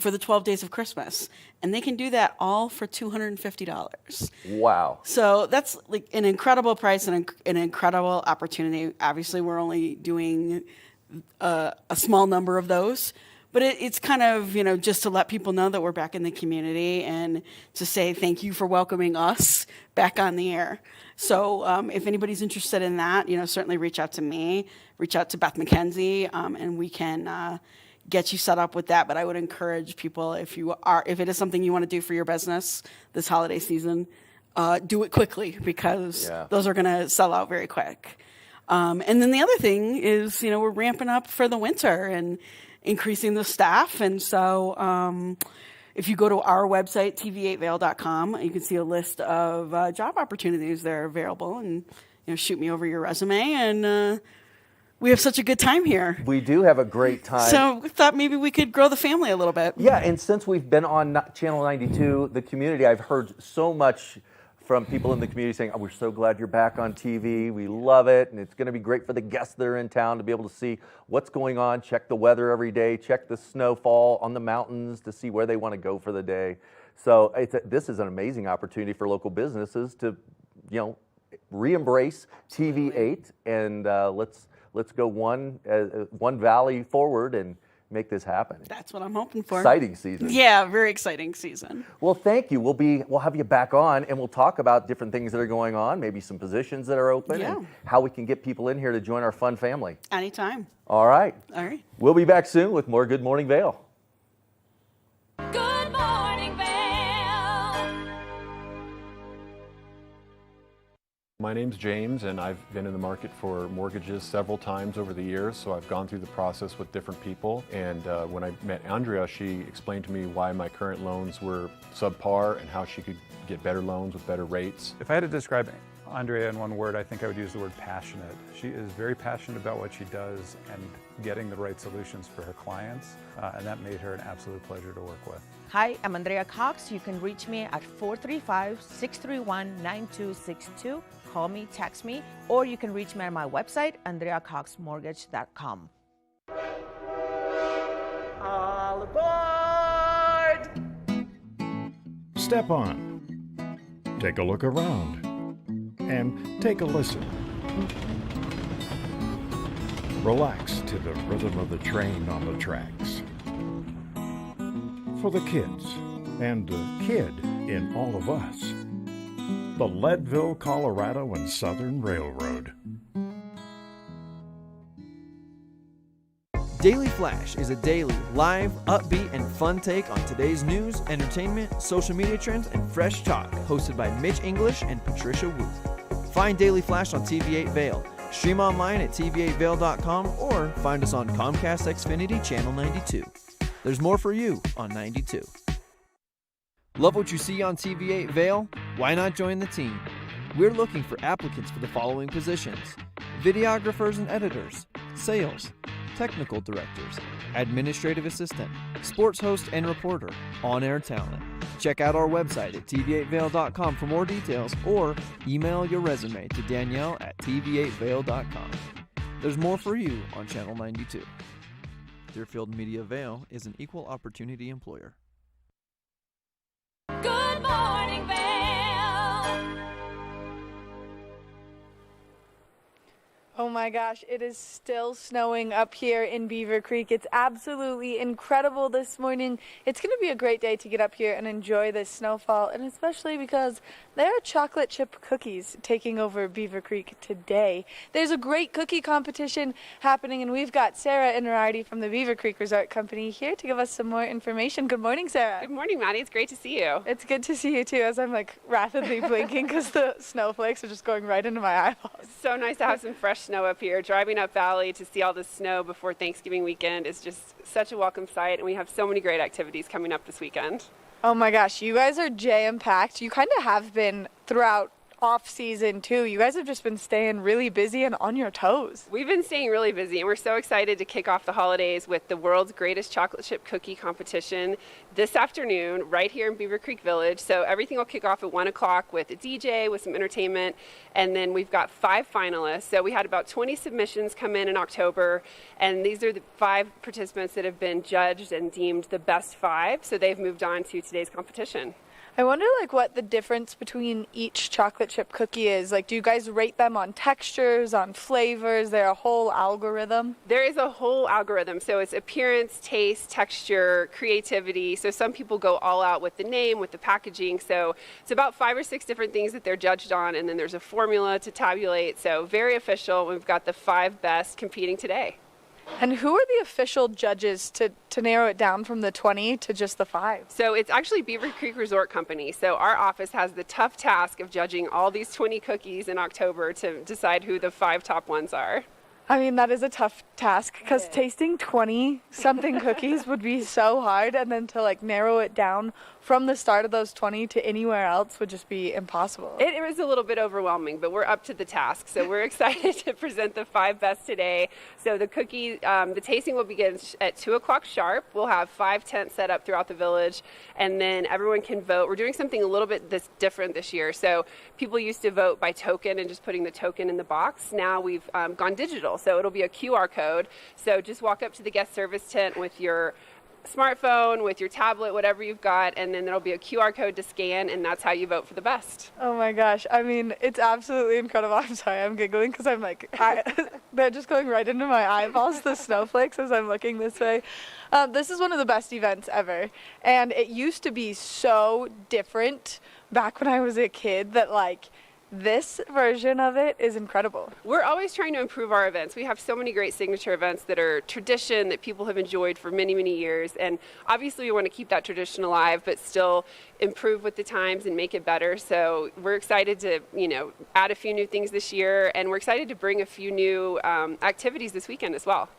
for the 12 days of Christmas. And they can do that all for $250. Wow. So that's like an incredible price and an incredible opportunity. Obviously, we're only doing a small number of those. But it's kind of, just to let people know that we're back in the community and to say thank you for welcoming us back on the air. So if anybody's interested in that, certainly reach out to me, reach out to Beth McKenzie, and we can get you set up with that. But I would encourage people, if it is something you want to do for your business this holiday season, do it quickly because those are going to sell out very quick. And then the other thing is, we're ramping up for the winter and increasing the staff. And so if you go to our website, tv8vail.com, you can see a list of job opportunities that are available, and shoot me over your resume. And we have such a good time here. We do have a great time. So we thought maybe we could grow the family a little bit. Yeah, and since we've been on Channel 92, the community, I've heard so much from people in the community saying, oh, we're so glad you're back on TV. We love it. And it's going to be great for the guests that are in town to be able to see what's going on, check the weather every day, check the snowfall on the mountains to see where they want to go for the day. So this is an amazing opportunity for local businesses to, re-embrace TV8 and let's go one valley forward and make this happen. That's what I'm hoping for. Exciting season. Yeah, very exciting season. Well, thank you. We'll have you back on and we'll talk about different things that are going on, maybe some positions that are open and how we can get people in here to join our fun family. Anytime. All right. All right. We'll be back soon with more Good Morning Vail. Good morning, Vail. My name's James, and I've been in the market for mortgages several times over the years, so I've gone through the process with different people. And when I met Andrea, she explained to me why my current loans were subpar and how she could get better loans with better rates. If I had to describe Andrea in one word, I think I would use the word passionate. She is very passionate about what she does and getting the right solutions for her clients, and that made her an absolute pleasure to work with. Hi, I'm Andrea Cox. You can reach me at 435-631-9262. Call me, text me, or you can reach me on my website, andreacoxmortgage.com. All aboard! Step on. Take a look around. And take a listen. Relax to the rhythm of the train on the tracks. For the kids, and the kid in all of us. The Leadville, Colorado and Southern Railroad. Daily Flash is a daily, live, upbeat, and fun take on today's news, entertainment, social media trends, and fresh talk, hosted by Mitch English and Patricia Wu. Find Daily Flash on TV8 Vail, stream online at tv8vail.com, or find us on Comcast Xfinity Channel 92. There's more for you on 92. Love what you see on TV8 Vail? Why not join the team? We're looking for applicants for the following positions: videographers and editors, sales, technical directors, administrative assistant, sports host and reporter, on-air talent. Check out our website at tv8vail.com for more details, or email your resume to Danielle at tv8vail.com. There's more for you on Channel 92. Deerfield Media Vail is an equal opportunity employer. Good morning, Vail. Oh my gosh, it is still snowing up here in Beaver Creek. It's absolutely incredible this morning. It's going to be a great day to get up here and enjoy this snowfall, and especially because there are chocolate chip cookies taking over Beaver Creek today. There's a great cookie competition happening, and we've got Sarah Inarardi from the Beaver Creek Resort Company here to give us some more information. Good morning, Sarah. Good morning, Maddie. It's great to see you. It's good to see you too, as I'm like rapidly blinking because the snowflakes are just going right into my eyeballs. It's so nice to have some fresh snow up here. Driving up Valley to see all the snow before Thanksgiving weekend is just such a welcome sight, and we have so many great activities coming up this weekend. Oh my gosh, you guys are jam-packed. You kind of have been throughout off-season too. You guys have just been staying really busy and on your toes. We've been staying really busy, and we're so excited to kick off the holidays with the world's greatest chocolate chip cookie competition this afternoon right here in Beaver Creek Village. So everything will kick off at 1 o'clock with a DJ, with some entertainment, and then we've got 5 finalists. So we had about 20 submissions come in October, and these are the 5 participants that have been judged and deemed the best 5. So they've moved on to today's competition. I wonder what the difference between each chocolate chip cookie is. Do you guys rate them on textures, on flavors? Is there a whole algorithm? There is a whole algorithm. So it's appearance, taste, texture, creativity. So some people go all out with the name, with the packaging. So it's about 5 or 6 different things that they're judged on, and then there's a formula to tabulate. So very official. We've got the 5 best competing today. And who are the official judges to narrow it down from the 20 to just the 5? So it's actually Beaver Creek Resort Company. So our office has the tough task of judging all these 20 cookies in October to decide who the 5 top ones are. I mean, that is a tough task because tasting 20-something cookies would be so hard, and then to narrow it down from the start of those 20 to anywhere else would just be impossible. It was a little bit overwhelming, but we're up to the task. So we're excited to present the 5 best today. So the the tasting will begin at 2 o'clock sharp. We'll have 5 tents set up throughout the village, and then everyone can vote. We're doing something a little bit different this year. So people used to vote by token and just putting the token in the box. Now we've gone digital, so it'll be a QR code. So just walk up to the guest service tent with your smartphone, with your tablet, whatever you've got, and then there'll be a QR code to scan, and that's how you vote for the best. Oh my gosh, I mean, it's absolutely incredible. I'm sorry, I'm giggling because I'm like, they're just going right into my eyeballs, the snowflakes, as I'm looking this way. This is one of the best events ever, and it used to be so different back when I was a kid that, like, this version of it is incredible. We're always trying to improve our events. We have so many great signature events that are tradition that people have enjoyed for many, many years. And obviously we want to keep that tradition alive, but still improve with the times and make it better. So we're excited to, add a few new things this year, and we're excited to bring a few new activities this weekend as well.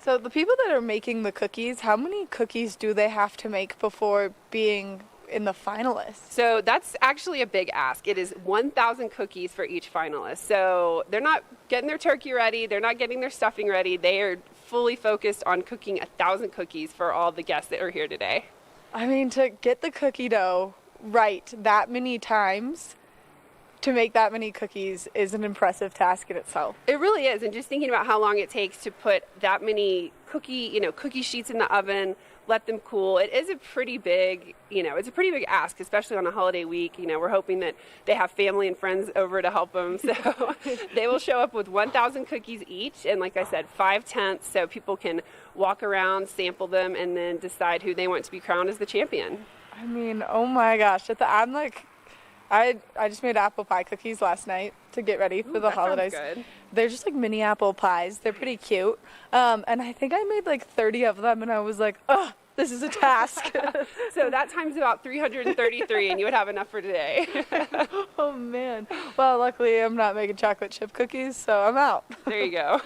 So the people that are making the cookies, how many cookies do they have to make before being in the finalists? So that's actually a big ask. It is 1,000 cookies for each finalist. So they're not getting their turkey ready. They're not getting their stuffing ready. They are fully focused on cooking 1,000 cookies for all the guests that are here today. I mean, to get the cookie dough right that many times to make that many cookies is an impressive task in itself. It really is. And just thinking about how long it takes to put that many cookie sheets in the oven, let them cool. It is a pretty big, it's a pretty big ask, especially on a holiday week. We're hoping that they have family and friends over to help them. So they will show up with 1,000 cookies each. And like I said, 5 tents so people can walk around, sample them, and then decide who they want to be crowned as the champion. I mean, oh my gosh. I'm like, I just made apple pie cookies last night to get ready for the holidays. Sounds good. They're just like mini apple pies. They're pretty cute. And I think I made like 30 of them, and I was like, oh, this is a task. So that time's about 333, and you would have enough for today. Oh, man. Well, luckily I'm not making chocolate chip cookies, so I'm out. There you go.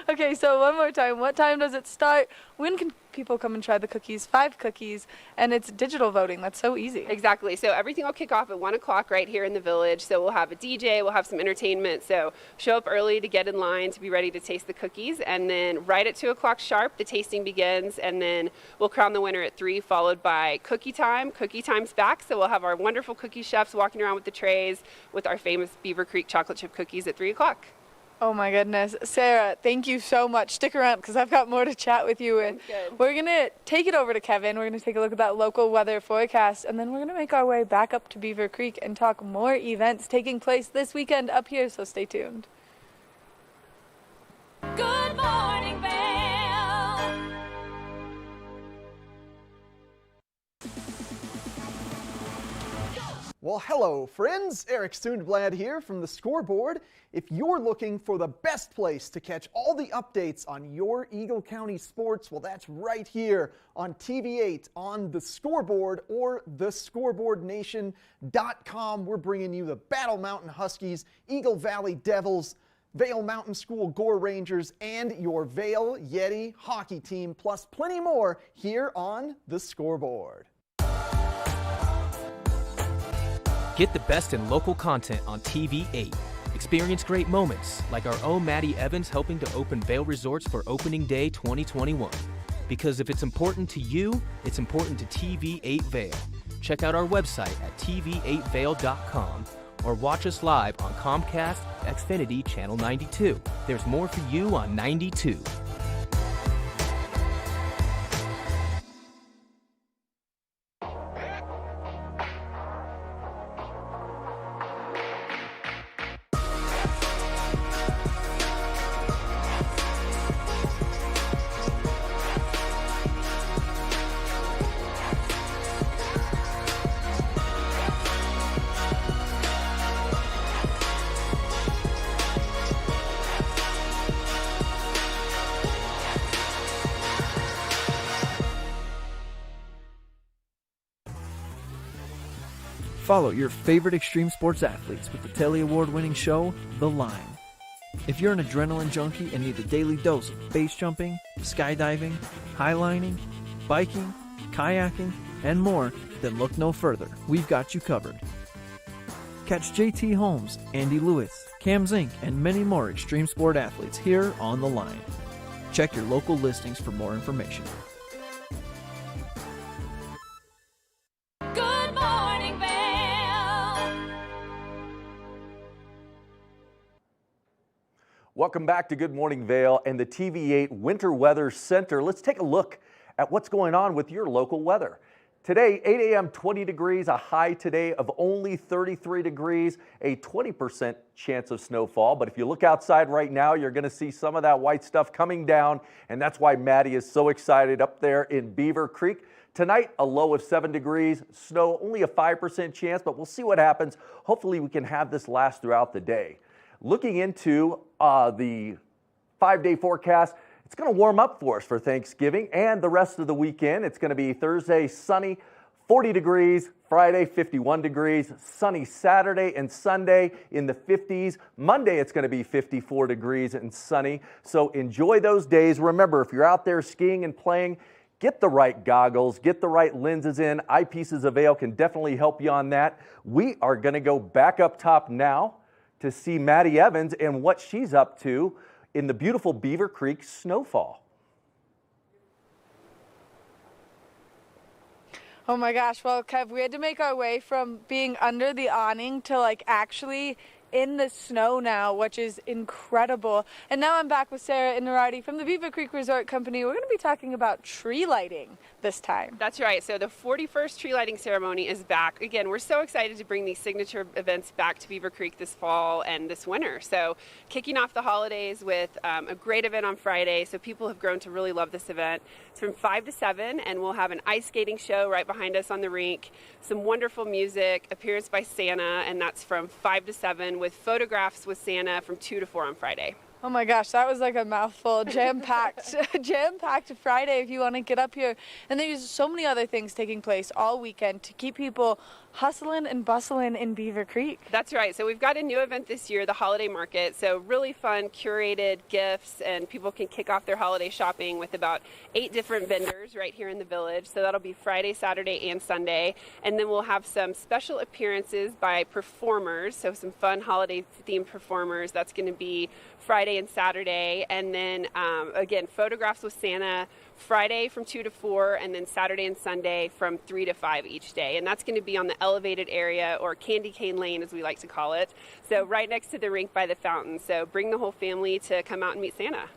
Okay, so one more time. What time does it start? When can people come and try the cookies? 5 cookies, and it's digital voting. That's so easy. Exactly. So everything will kick off at 1 o'clock right here in the village. So we'll have a DJ, we'll have some entertainment. So show up early to get in line to be ready to taste the cookies. And then right at 2 o'clock sharp, the tasting begins. And then we'll crown the winner at 3, followed by cookie time. Cookie time's back. So we'll have our wonderful cookie chefs walking around with the trays with our famous Beaver Creek chocolate chip cookies at 3 o'clock. Oh my goodness. Sarah, thank you so much. Stick around because I've got more to chat with you. And we're going to take it over to Kevin. We're going to take a look at that local weather forecast, and then we're going to make our way back up to Beaver Creek and talk more events taking place this weekend up here, so stay tuned. Good morning, Vail. Well, hello, friends. Eric Stundblad here from the Scoreboard. If you're looking for the best place to catch all the updates on your Eagle County sports, well, that's right here on TV8 on the Scoreboard or thescoreboardnation.com. We're bringing you the Battle Mountain Huskies, Eagle Valley Devils, Vail Mountain School Gore Rangers, and your Vail Yeti hockey team, plus plenty more here on the Scoreboard. Get the best in local content on TV8. Experience great moments like our own Maddie Evans helping to open Vail Resorts for Opening Day 2021. Because if it's important to you, it's important to TV8 Vail. Check out our website at tv8vail.com or watch us live on Comcast Xfinity Channel 92. There's more for you on 92. Follow your favorite extreme sports athletes with the Telly Award-winning show, The Line. If you're an adrenaline junkie and need a daily dose of base jumping, skydiving, highlining, biking, kayaking, and more, then look no further. We've got you covered. Catch JT Holmes, Andy Lewis, Cam Zink, and many more extreme sport athletes here on The Line. Check your local listings for more information. Good morning, Vail. Welcome back to Good Morning Vail and the TV8 Winter Weather Center. Let's take a look at what's going on with your local weather. Today, 8 a.m., 20 degrees, a high today of only 33 degrees, a 20% chance of snowfall. But if you look outside right now, you're going to see some of that white stuff coming down, and that's why Maddie is so excited up there in Beaver Creek. Tonight, a low of 7 degrees, snow, only a 5% chance, but we'll see what happens. Hopefully, we can have this last throughout the day. Looking into the 5-day forecast, it's going to warm up for us for Thanksgiving and the rest of the weekend. It's going to be Thursday, sunny, 40 degrees, Friday, 51 degrees, sunny Saturday and Sunday in the 50s. Monday, it's going to be 54 degrees and sunny. So enjoy those days. Remember, if you're out there skiing and playing, get the right goggles, get the right lenses in. Eyepieces of Vail can definitely help you on that. We are going to go back up top now to see Maddie Evans and what she's up to in the beautiful Beaver Creek snowfall. Oh my gosh, well, Kev, we had to make our way from being under the awning to like actually in the snow now, which is incredible. And now I'm back with Sarah and Narati from the Beaver Creek Resort Company. We're going to be talking about tree lighting this time. That's right. So the 41st tree lighting ceremony is back. Again, we're so excited to bring these signature events back to Beaver Creek this fall and this winter. So kicking off the holidays with a great event on Friday. So people have grown to really love this event. It's from 5 to 7, and we'll have an ice skating show right behind us on the rink, some wonderful music, appearance by Santa, and that's from 5 to 7 with photographs with Santa from 2 to 4 on Friday. Oh my gosh, that was like a mouthful, jam-packed, jam-packed Friday if you want to get up here. And there's so many other things taking place all weekend to keep people hustling and bustling in Beaver Creek. That's right. So we've got a new event this year, the Holiday Market. So really fun, curated gifts, and people can kick off their holiday shopping with about 8 different vendors right here in the village. So that'll be Friday, Saturday, and Sunday. And then we'll have some special appearances by performers, so some fun holiday-themed performers. That's going to be Friday and Saturday. And then, again, photographs with Santa Friday from 2 to 4, and then Saturday and Sunday from 3 to 5 each day. And that's going to be on the elevated area, or Candy Cane Lane as we like to call it. So right next to the rink by the fountain. So bring the whole family to come out and meet Santa.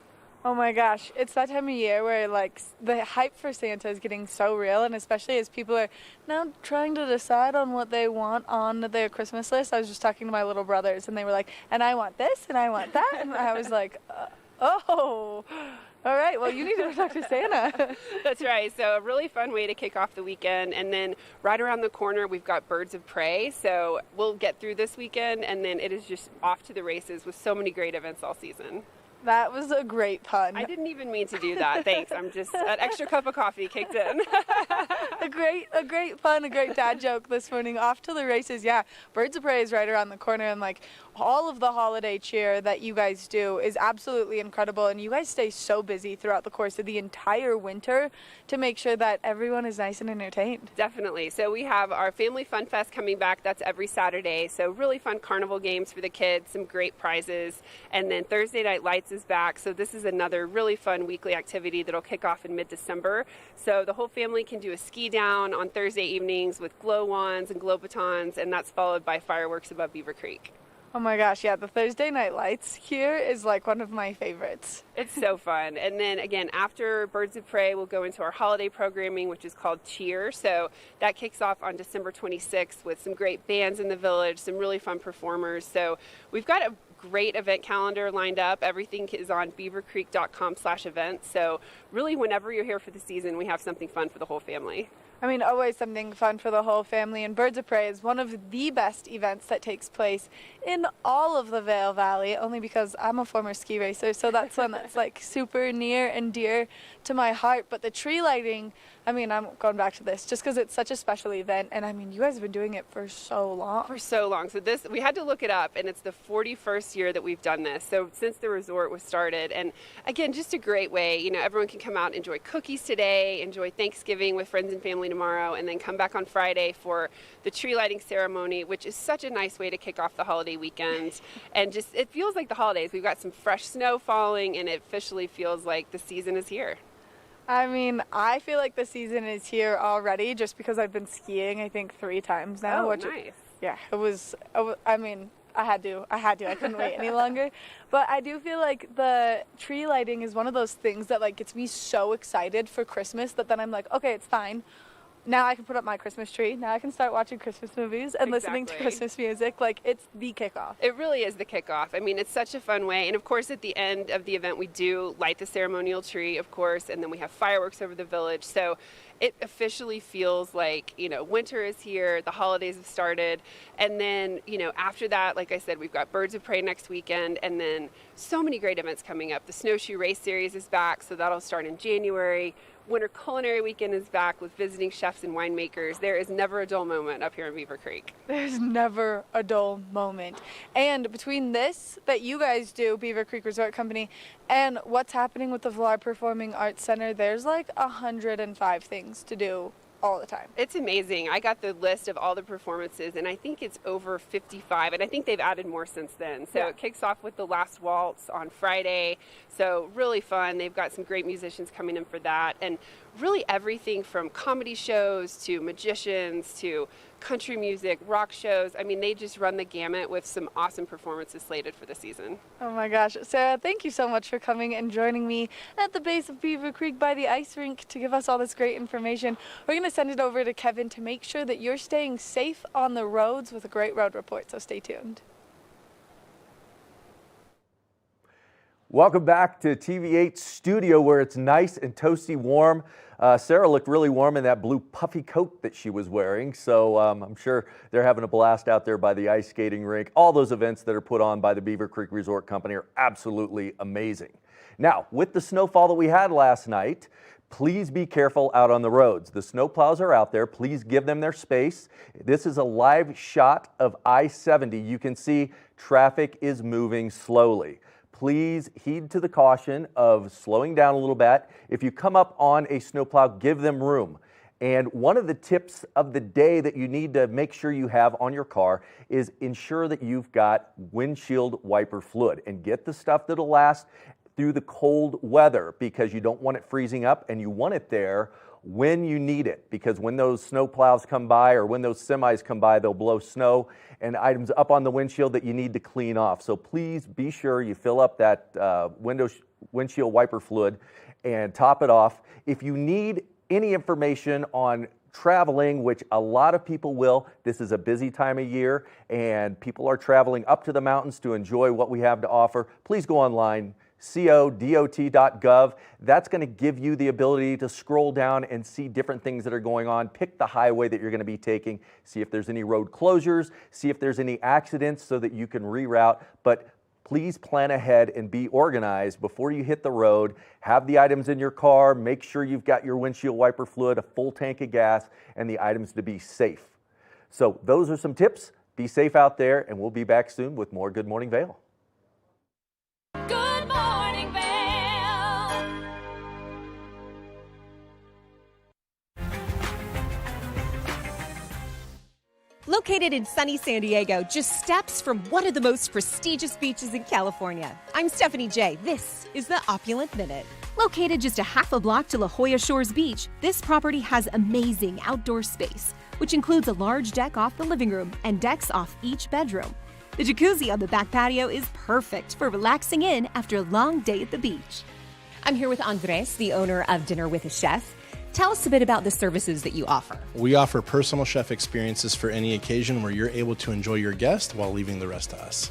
Oh my gosh, it's that time of year where like the hype for Santa is getting so real, and especially as people are now trying to decide on what they want on their Christmas list. I was just talking to my little brothers, and they were like, and I want this, and I want that, and I was like, oh, all right, well, you need to go talk to Santa. That's right. So a really fun way to kick off the weekend. And then right around the corner, we've got Birds of Prey. So we'll get through this weekend, and then it is just off to the races with so many great events all season. That was a great pun. I didn't even mean to do that. Thanks. I'm just, an extra cup of coffee kicked in. A great pun, a great dad joke this morning. Off to the races. Yeah, Birds of Prey is right around the corner, and like all of the holiday cheer that you guys do is absolutely incredible, and you guys stay so busy throughout the course of the entire winter to make sure that everyone is nice and entertained. Definitely. So we have our Family Fun Fest coming back. That's every Saturday. So really fun carnival games for the kids, some great prizes, and then Thursday Night Lights is back. So this is another really fun weekly activity that'll kick off in mid-December. So the whole family can do a ski down on Thursday evenings with glow wands and glow batons, and that's followed by fireworks above Beaver Creek. Oh my gosh, yeah, the Thursday Night Lights here is like one of my favorites. It's so fun. And then again, after Birds of Prey, we'll go into our holiday programming, which is called Cheer. So that kicks off on December 26th with some great bands in the village, some really fun performers. So we've got a great event calendar lined up. Everything is on beavercreek.com/events. So really, whenever you're here for the season, we have something fun for the whole family. I mean, always something fun for the whole family, and Birds of Prey is one of the best events that takes place in all of the Vail Valley, only because I'm a former ski racer, so that's one that's like super near and dear to my heart. But the tree lighting I mean, I'm going back to this just because it's such a special event. And I mean, you guys have been doing it for so long. For so long. So this, we had to look it up, and it's the 41st year that we've done this. So since the resort was started, and again, just a great way, you know, everyone can come out and enjoy cookies today, enjoy Thanksgiving with friends and family tomorrow, and then come back on Friday for the tree lighting ceremony, which is such a nice way to kick off the holiday weekend. And just, it feels like the holidays. We've got some fresh snow falling, and it officially feels like the season is here. I mean, I feel like the season is here already just because I've been skiing, I think, 3 times now. Oh, which, nice. Yeah, I mean, I had to. I couldn't wait any longer. But I do feel like the tree lighting is one of those things that like gets me so excited for Christmas that then I'm like, okay, it's fine. Now I can put up my Christmas tree. Now I can start watching Christmas movies and listening to Christmas music. Like, it's the kickoff. It really is the kickoff. I mean, it's such a fun way. And of course, at the end of the event, we do light the ceremonial tree, of course, and then we have fireworks over the village. So it officially feels like, you know, winter is here, the holidays have started. And then, you know, after that, like I said, we've got Birds of Prey next weekend, and then so many great events coming up. The Snowshoe Race Series is back, so that'll start in January. Winter Culinary Weekend is back with visiting chefs and winemakers. There is never a dull moment up here in Beaver Creek. There's never a dull moment. And between this that you guys do, Beaver Creek Resort Company, and what's happening with the Villar Performing Arts Center, there's like 105 things to do all the time. It's amazing. I got the list of all the performances, and I think it's over 55, and I think they've added more since then. So It kicks off with the Last Waltz on Friday, so really fun. They've got some great musicians coming in for that, and really everything from comedy shows to magicians to country music, rock shows. I mean, they just run the gamut with some awesome performances slated for the season. Oh my gosh. Sarah, thank you so much for coming and joining me at the base of Beaver Creek by the ice rink to give us all this great information. We're going to send it over to Kevin to make sure that you're staying safe on the roads with a great road report, so stay tuned. Welcome back to TV8 studio where it's nice and toasty warm. Sarah looked really warm in that blue puffy coat that she was wearing, so I'm sure they're having a blast out there by the ice skating rink. All those events that are put on by the Beaver Creek Resort Company are absolutely amazing. Now, with the snowfall that we had last night, please be careful out on the roads. The snowplows are out there. Please give them their space. This is a live shot of I-70. You can see traffic is moving slowly. Please heed to the caution of slowing down a little bit. If you come up on a snowplow, give them room. And one of the tips of the day that you need to make sure you have on your car is ensure that you've got windshield wiper fluid and get the stuff that'll last through the cold weather, because you don't want it freezing up and you want it there when you need it, because when those snow plows come by or when those semis come by, they'll blow snow and items up on the windshield that you need to clean off. So please be sure you fill up that windshield wiper fluid and top it off. If you need any information on traveling, which a lot of people will, this is a busy time of year and people are traveling up to the mountains to enjoy what we have to offer, please go online, codot.gov. That's going to give you the ability to scroll down and see different things that are going on. Pick the highway that you're going to be taking, see if there's any road closures, see if there's any accidents so that you can reroute. But please plan ahead and be organized before you hit the road. Have the items in your car, make sure you've got your windshield wiper fluid, a full tank of gas, and the items to be safe. So those are some tips. Be safe out there, and we'll be back soon with more Good Morning Vail. Good morning, Vail. Located in sunny San Diego, just steps from one of the most prestigious beaches in California. I'm Stephanie J. This is the Opulent Minute. Located just a half a block to La Jolla Shores Beach, this property has amazing outdoor space, which includes a large deck off the living room and decks off each bedroom. The jacuzzi on the back patio is perfect for relaxing in after a long day at the beach. I'm here with Andres, the owner of Dinner with a Chef. Tell us a bit about the services that you offer. We offer personal chef experiences for any occasion where you're able to enjoy your guest while leaving the rest to us.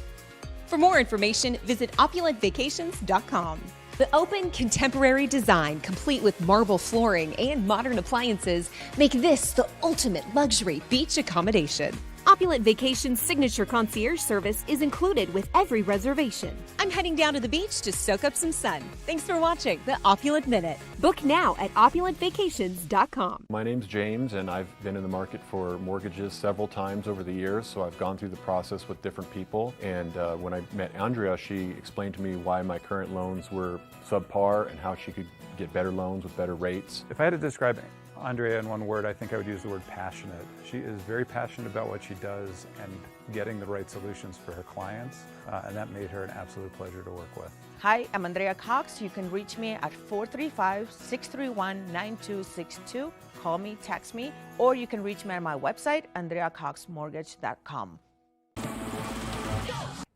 For more information, visit opulentvacations.com. The open, contemporary design, complete with marble flooring and modern appliances, make this the ultimate luxury beach accommodation. Opulent Vacations signature concierge service is included with every reservation. I'm heading down to the beach to soak up some sun. Thanks for watching the Opulent Minute. Book now at opulentvacations.com. My name's James, and I've been in the market for mortgages several times over the years, so I've gone through the process with different people. And when I met Andrea, she explained to me why my current loans were subpar and how she could get better loans with better rates. If I had to describe Andrea in one word, I think I would use the word passionate. She is very passionate about what she does and getting the right solutions for her clients, and that made her an absolute pleasure to work with. Hi, I'm Andrea Cox. You can reach me at 435-631-9262. Call me, text me, or you can reach me at my website, andreacoxmortgage.com.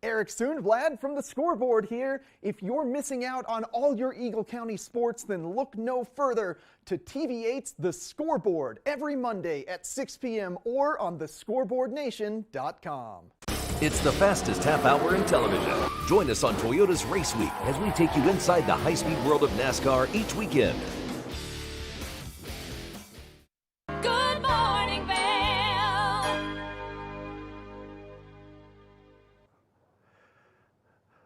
Eric Sundblad from the Scoreboard here. If you're missing out on all your Eagle County sports, then look no further to TV8's The Scoreboard every Monday at 6 p.m. or on thescoreboardnation.com. It's the fastest half hour in television. Join us on Toyota's Race Week as we take you inside the high-speed world of NASCAR each weekend. Good morning, Vail.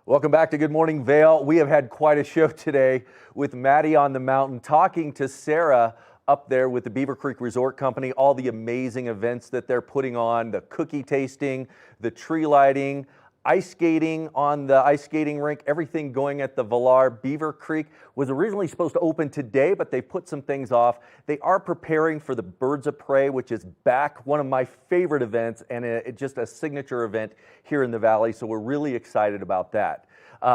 Welcome back to Good Morning Vail. We have had quite a show today with Maddie on the mountain, talking to Sarah up there with the Beaver Creek Resort Company, all the amazing events that they're putting on, the cookie tasting, the tree lighting, ice skating on the ice skating rink, everything going at the Vail. Beaver Creek was originally supposed to open today, but they put some things off. They are preparing for the Birds of Prey, which is back, one of my favorite events, and just a signature event here in the Valley, so we're really excited about that.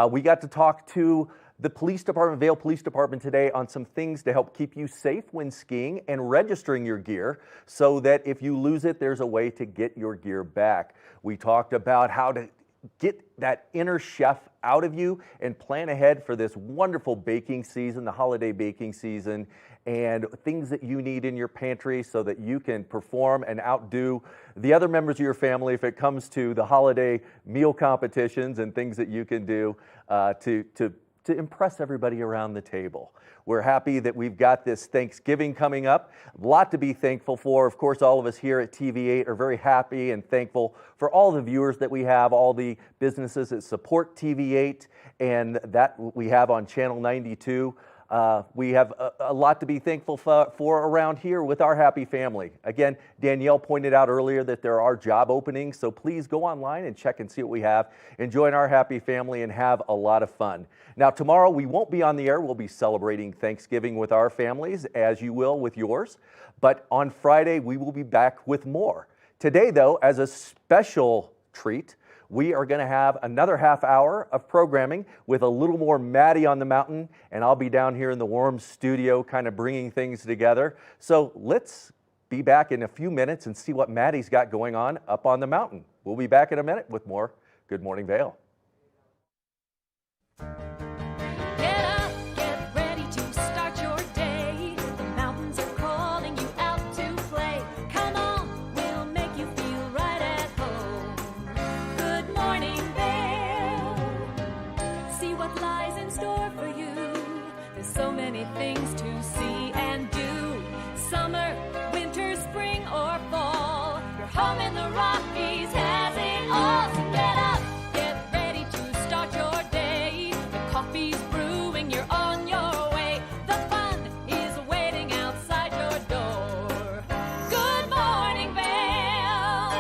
We got to talk to the police department, Vail Police Department, today on some things to help keep you safe when skiing and registering your gear so that if you lose it, there's a way to get your gear back. We talked about how to get that inner chef out of you and plan ahead for this wonderful baking season, the holiday baking season, and things that you need in your pantry so that you can perform and outdo the other members of your family if it comes to the holiday meal competitions and things that you can do to impress everybody around the table. We're happy that we've got this Thanksgiving coming up. A lot to be thankful for. Of course, all of us here at TV8 are very happy and thankful for all the viewers that we have, all the businesses that support TV8 and that we have on Channel 92. We have a lot to be thankful for around here with our happy family. Again, Danielle pointed out earlier that there are job openings, so please go online and check and see what we have. And join our happy family and have a lot of fun. Now, tomorrow we won't be on the air. We'll be celebrating Thanksgiving with our families, as you will with yours. But on Friday, we will be back with more. Today, though, as a special treat, we are going to have another half hour of programming with a little more Maddie on the mountain, and I'll be down here in the warm studio kind of bringing things together. So let's be back in a few minutes and see what Maddie's got going on up on the mountain. We'll be back in a minute with more Good Morning Vail. Get up, get ready to start your day. The mountains are calling you out to play. Come on, we'll make you feel right at home. Good morning, Vail. See what lies in store for you. There's so many things to see and do. Summer, winter, spring, or fall. Your home in the Rockies has it all. So get up, get ready to start your day. The coffee's brewing, you're on your way. The fun is waiting outside your door. Good morning, Vail.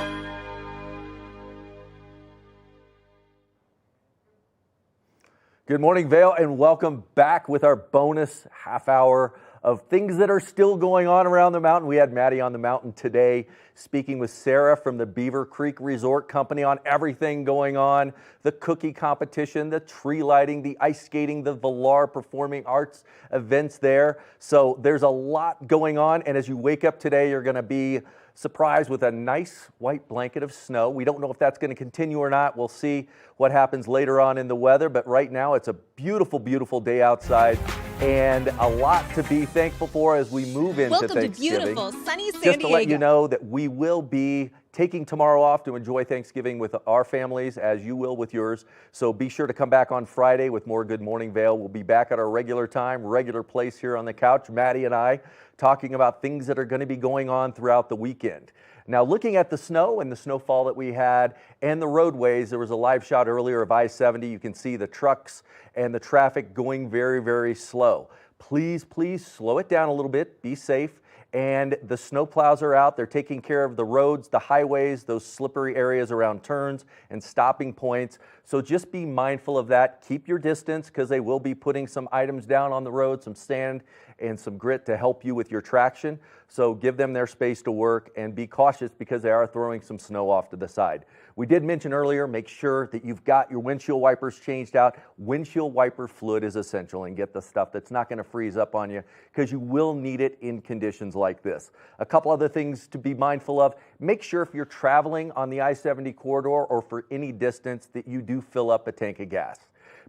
Good morning, Vail, and welcome back with our bonus half hour of things that are still going on around the mountain. We had Maddie on the mountain today speaking with Sarah from the Beaver Creek Resort Company on everything going on, the cookie competition, the tree lighting, the ice skating, the Vail Performing Arts events there. So there's a lot going on, and as you wake up today, you're going to be surprised with a nice white blanket of snow. We don't know if that's going to continue or not. We'll see what happens later on in the weather, but right now it's a beautiful, beautiful day outside and a lot to be thankful for as we move into Welcome Thanksgiving. to beautiful, sunny San Just to let Diego. you know that we will be taking tomorrow off to enjoy Thanksgiving with our families as you will with yours. So be sure to come back on Friday with more Good Morning Vail. We'll be back at our regular time, regular place here on the couch, Maddie and I, talking about things that are going to be going on throughout the weekend. Now, looking at the snow and the snowfall that we had and the roadways, there was a live shot earlier of I-70. You can see the trucks and the traffic going very, very slow. Please, please slow it down a little bit. Be safe. And the snow plows are out. They're taking care of the roads, the highways, those slippery areas around turns and stopping points. So just be mindful of that. Keep your distance because they will be putting some items down on the road, some sand and some grit to help you with your traction. So give them their space to work and be cautious because they are throwing some snow off to the side. We did mention earlier, make sure that you've got your windshield wipers changed out. Windshield wiper fluid is essential, and get the stuff that's not going to freeze up on you because you will need it in conditions like this. A couple other things to be mindful of. Make sure if you're traveling on the I-70 corridor or for any distance that you do fill up a tank of gas.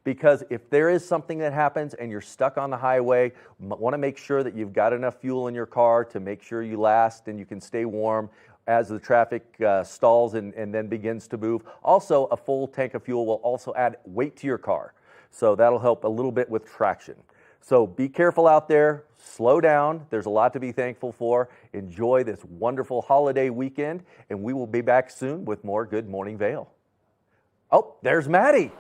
Because if there is something that happens and you're stuck on the highway, want to make sure that you've got enough fuel in your car to make sure you last and you can stay warm as the traffic stalls and then begins to move. Also, a full tank of fuel will also add weight to your car. So that'll help a little bit with traction. So be careful out there, slow down. There's a lot to be thankful for. Enjoy this wonderful holiday weekend, and we will be back soon with more Good Morning Vail. Oh, there's Maddie.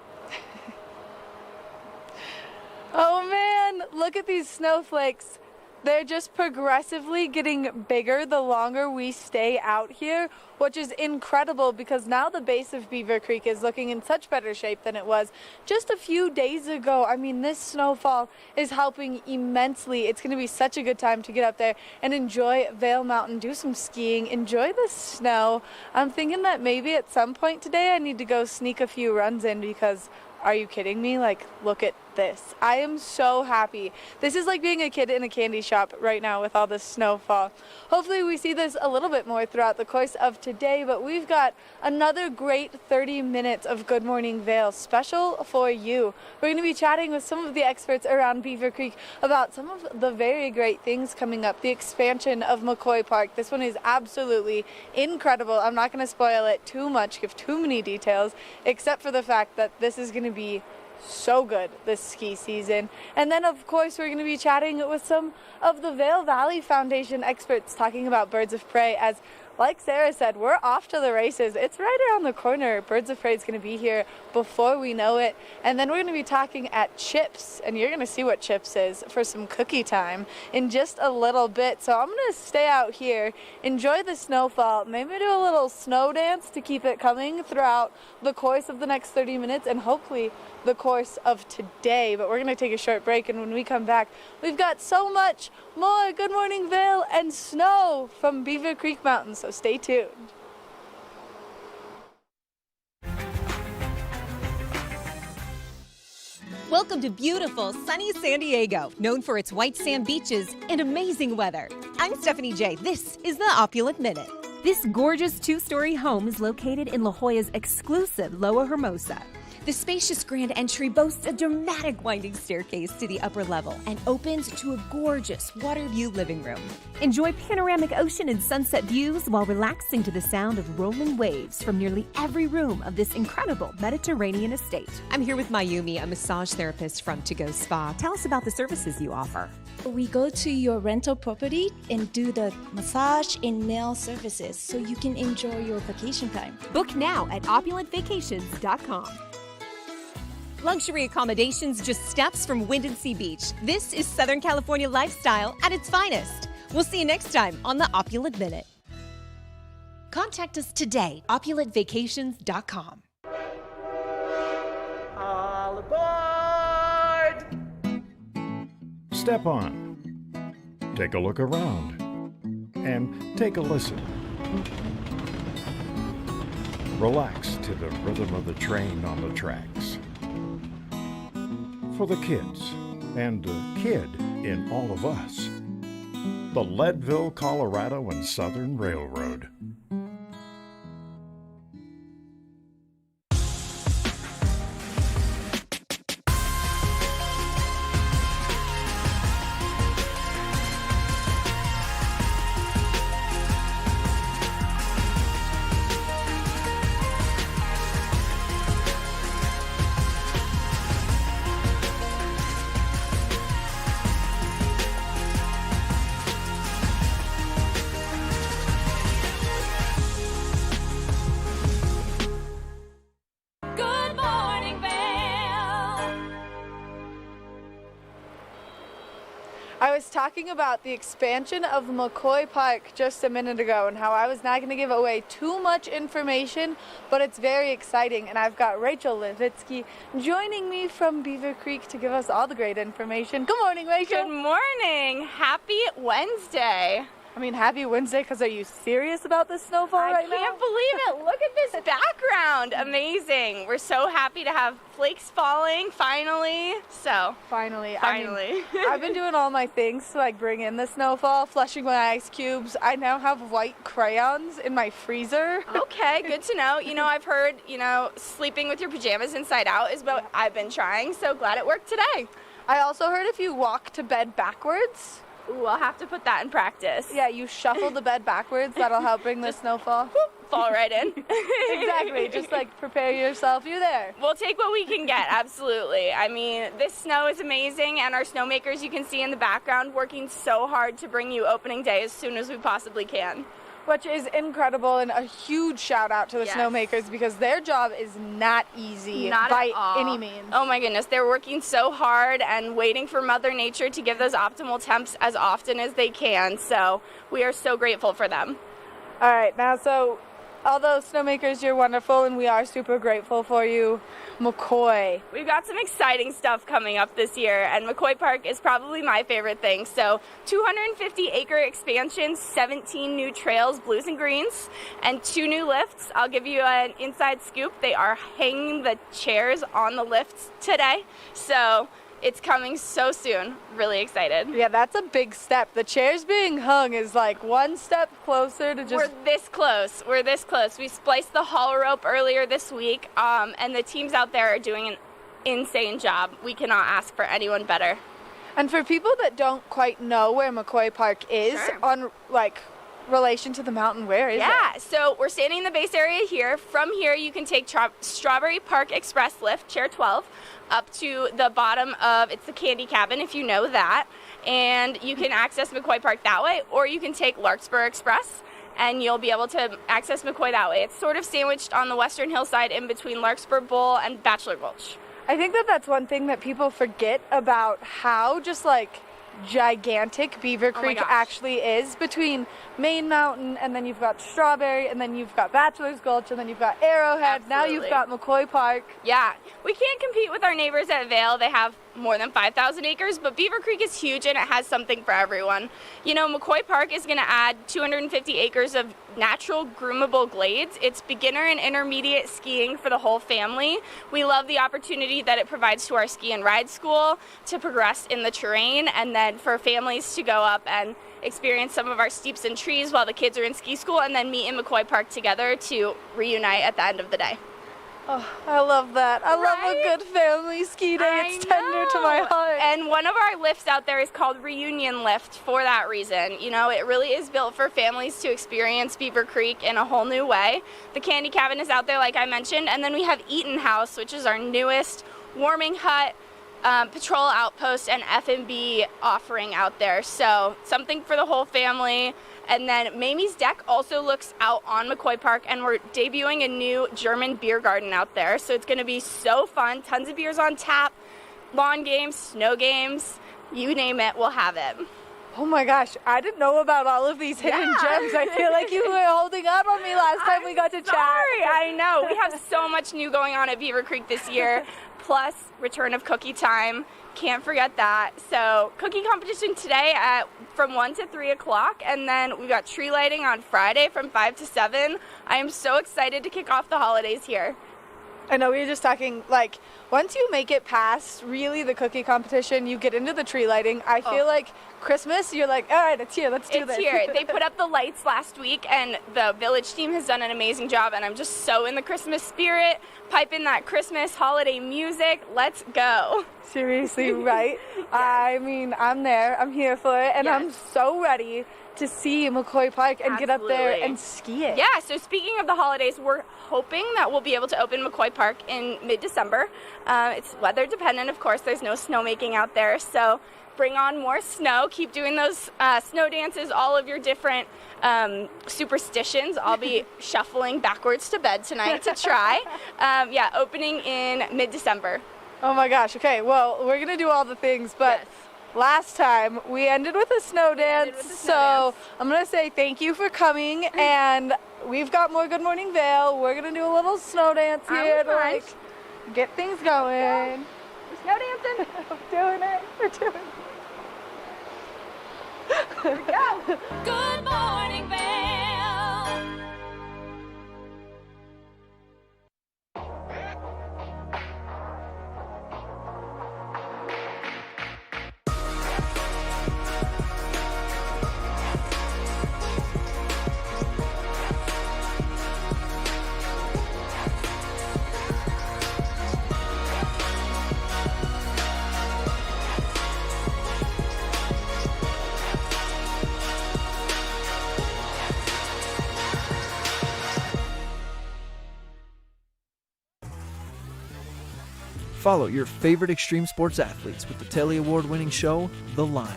Oh man, look at these snowflakes. They're just progressively getting bigger the longer we stay out here, which is incredible because now the base of Beaver Creek is looking in such better shape than it was just a few days ago. I mean, this snowfall is helping immensely. It's going to be such a good time to get up there and enjoy Vail Mountain, do some skiing, enjoy the snow. I'm thinking that maybe at some point today I need to go sneak a few runs in because are you kidding me? Like, look at this. I am so happy. This is like being a kid in a candy shop right now with all this snowfall. Hopefully we see this a little bit more throughout the course of today, but we've got another great 30 minutes of Good Morning Vail special for you. We're going to be chatting with some of the experts around Beaver Creek about some of the very great things coming up. The expansion of McCoy Park. This one is absolutely incredible. I'm not going to spoil it too much, give too many details, except for the fact that this is going to be so good this ski season. And then of course we're going to be chatting with some of the Vail Valley Foundation experts talking about birds of prey. As like Sarah said, we're off to the races. It's right around the corner. Birds of Prey is going to be here before we know it. And then we're going to be talking at Chips, and you're going to see what Chips is for some cookie time in just a little bit. So I'm going to stay out here, enjoy the snowfall, maybe do a little snow dance to keep it coming throughout the course of the next 30 minutes and hopefully the course of today. But we're going to take a short break, and when we come back, we've got so much more Good Morning Vail and snow from Beaver Creek Mountain. So stay tuned. Welcome to beautiful, sunny San Diego, known for its white sand beaches and amazing weather. I'm Stephanie J. This is the Opulent Minute. This gorgeous two-story home is located in La Jolla's exclusive Loa Hermosa. The spacious grand entry boasts a dramatic winding staircase to the upper level and opens to a gorgeous water view living room. Enjoy panoramic ocean and sunset views while relaxing to the sound of rolling waves from nearly every room of this incredible Mediterranean estate. I'm here with Mayumi, a massage therapist from To Go Spa. Tell us about the services you offer. We go to your rental property and do the massage and nail services so you can enjoy your vacation time. Book now at opulentvacations.com. Luxury accommodations just steps from Wind & Sea Beach. This is Southern California lifestyle at its finest. We'll see you next time on the Opulent Minute. Contact us today, opulentvacations.com. All aboard! Step on. Take a look around. And take a listen. Relax to the rhythm of the train on the tracks. For the kids, and a kid in all of us. The Leadville, Colorado and Southern Railroad. was talking about the expansion of McCoy Park just a minute ago and how I was not going to give away too much information, but it's very exciting. And I've got Rachel Levitsky joining me from Beaver Creek to give us all the great information. Good morning, Rachel. Good morning. Happy Wednesday. I mean, happy Wednesday, because are you serious about this snowfall right now? I can't believe it. Look at this background. Amazing. We're so happy to have flakes falling, finally. Finally. Finally. I mean, I've been doing all my things to like bring in the snowfall, flushing my ice cubes. I now have white crayons in my freezer. Okay, good to know. You know, I've heard, sleeping with your pajamas inside out is what I've been trying, so glad it worked today. I also heard if you walk to bed backwards. Ooh, I'll have to put that in practice. Yeah, you shuffle the bed backwards. That'll help bring the snowfall. Fall right in. Exactly. Just like prepare yourself. You're there. We'll take what we can get. Absolutely. I mean, this snow is amazing, and our snowmakers you can see in the background working so hard to bring you opening day as soon as we possibly can. Which is incredible, and a huge shout out to the snowmakers because their job is not easy by any means. Oh my goodness, they're working so hard and waiting for Mother Nature to give those optimal temps as often as they can. So we are so grateful for them. All right, now although snowmakers, you're wonderful, and we are super grateful for you, McCoy. We've got some exciting stuff coming up this year, and McCoy Park is probably my favorite thing. So 250-acre expansion, 17 new trails, blues and greens, and 2 new lifts. I'll give you an inside scoop. They are hanging the chairs on the lifts today. So it's coming so soon. Really excited. Yeah, that's a big step. The chairs being hung is like one step closer to just... We're this close. We're this close. We spliced the haul rope earlier this week, and the teams out there are doing an insane job. We cannot ask for anyone better. And for people that don't quite know where McCoy Park is, on relation to the mountain, where is it? Yeah, so we're standing in the base area here. From here, you can take Strawberry Park Express Lift, Chair 12, up to the bottom of, it's the Candy Cabin, if you know that. And you can access McCoy Park that way, or you can take Larkspur Express, and you'll be able to access McCoy that way. It's sort of sandwiched on the western hillside in between Larkspur Bowl and Bachelor Gulch. I think that's one thing that people forget about how just like gigantic Beaver Creek actually is, between Main Mountain, and then you've got Strawberry, and then you've got Bachelor's Gulch, and then you've got Arrowhead. Now you've got McCoy Park. Yeah, we can't compete with our neighbors at Vail. They have more than 5,000 acres, but Beaver Creek is huge and it has something for everyone. You know, McCoy Park is going to add 250 acres of natural groomable glades. It's beginner and intermediate skiing for the whole family. We love the opportunity that it provides to our ski and ride school to progress in the terrain, and then for families to go up and experience some of our steeps and trees while the kids are in ski school, and then meet in McCoy Park together to reunite at the end of the day. Oh, I love that. I love a good family ski day. It's tender to my heart. And one of our lifts out there is called Reunion Lift for that reason. You know, it really is built for families to experience Beaver Creek in a whole new way. The Candy Cabin is out there, like I mentioned, and then we have Eaton House, which is our newest warming hut, patrol outpost, and F&B offering out there. So something for the whole family. And then Mamie's Deck also looks out on McCoy Park, and we're debuting a new German beer garden out there. So it's going to be so fun. Tons of beers on tap, lawn games, snow games, you name it, we'll have it. Oh my gosh, I didn't know about all of these hidden gems. I feel like you were holding up on me last time we got to chat. Sorry, I know. We have so much new going on at Beaver Creek this year, plus return of cookie time. Can't forget that. So cookie competition today from 1 to 3 o'clock, and then we've got tree lighting on Friday from 5 to 7. I am so excited to kick off the holidays here. I know we were just talking, like, once you make it past really the cookie competition, you get into the tree lighting. I feel like Christmas, you're like, all right, it's here, let's do this. It's here. They put up the lights last week, and the village team has done an amazing job, and I'm just so in the Christmas spirit. Pipe in that Christmas holiday music. Let's go. Seriously, right? I mean, I'm there. I'm here for it, and I'm so ready to see McCoy Park and get up there and ski it. Yeah, so speaking of the holidays, we're hoping that we'll be able to open McCoy Park in mid-December. It's weather dependent, of course. There's no snowmaking out there, so bring on more snow. Keep doing those snow dances, all of your different superstitions. I'll be shuffling backwards to bed tonight to try. Opening in mid-December. Oh my gosh, okay, well, we're going to do all the things, but last time we ended with a snow dance, so I'm going to say thank you for coming, and we've got more Good Morning Vail. We're going to do a little snow dance here to like get things going. We're snow dancing. We're doing it. We're doing it. Here we go. Good morning, Vail. Follow your favorite extreme sports athletes with the Telly Award-winning show, The Line.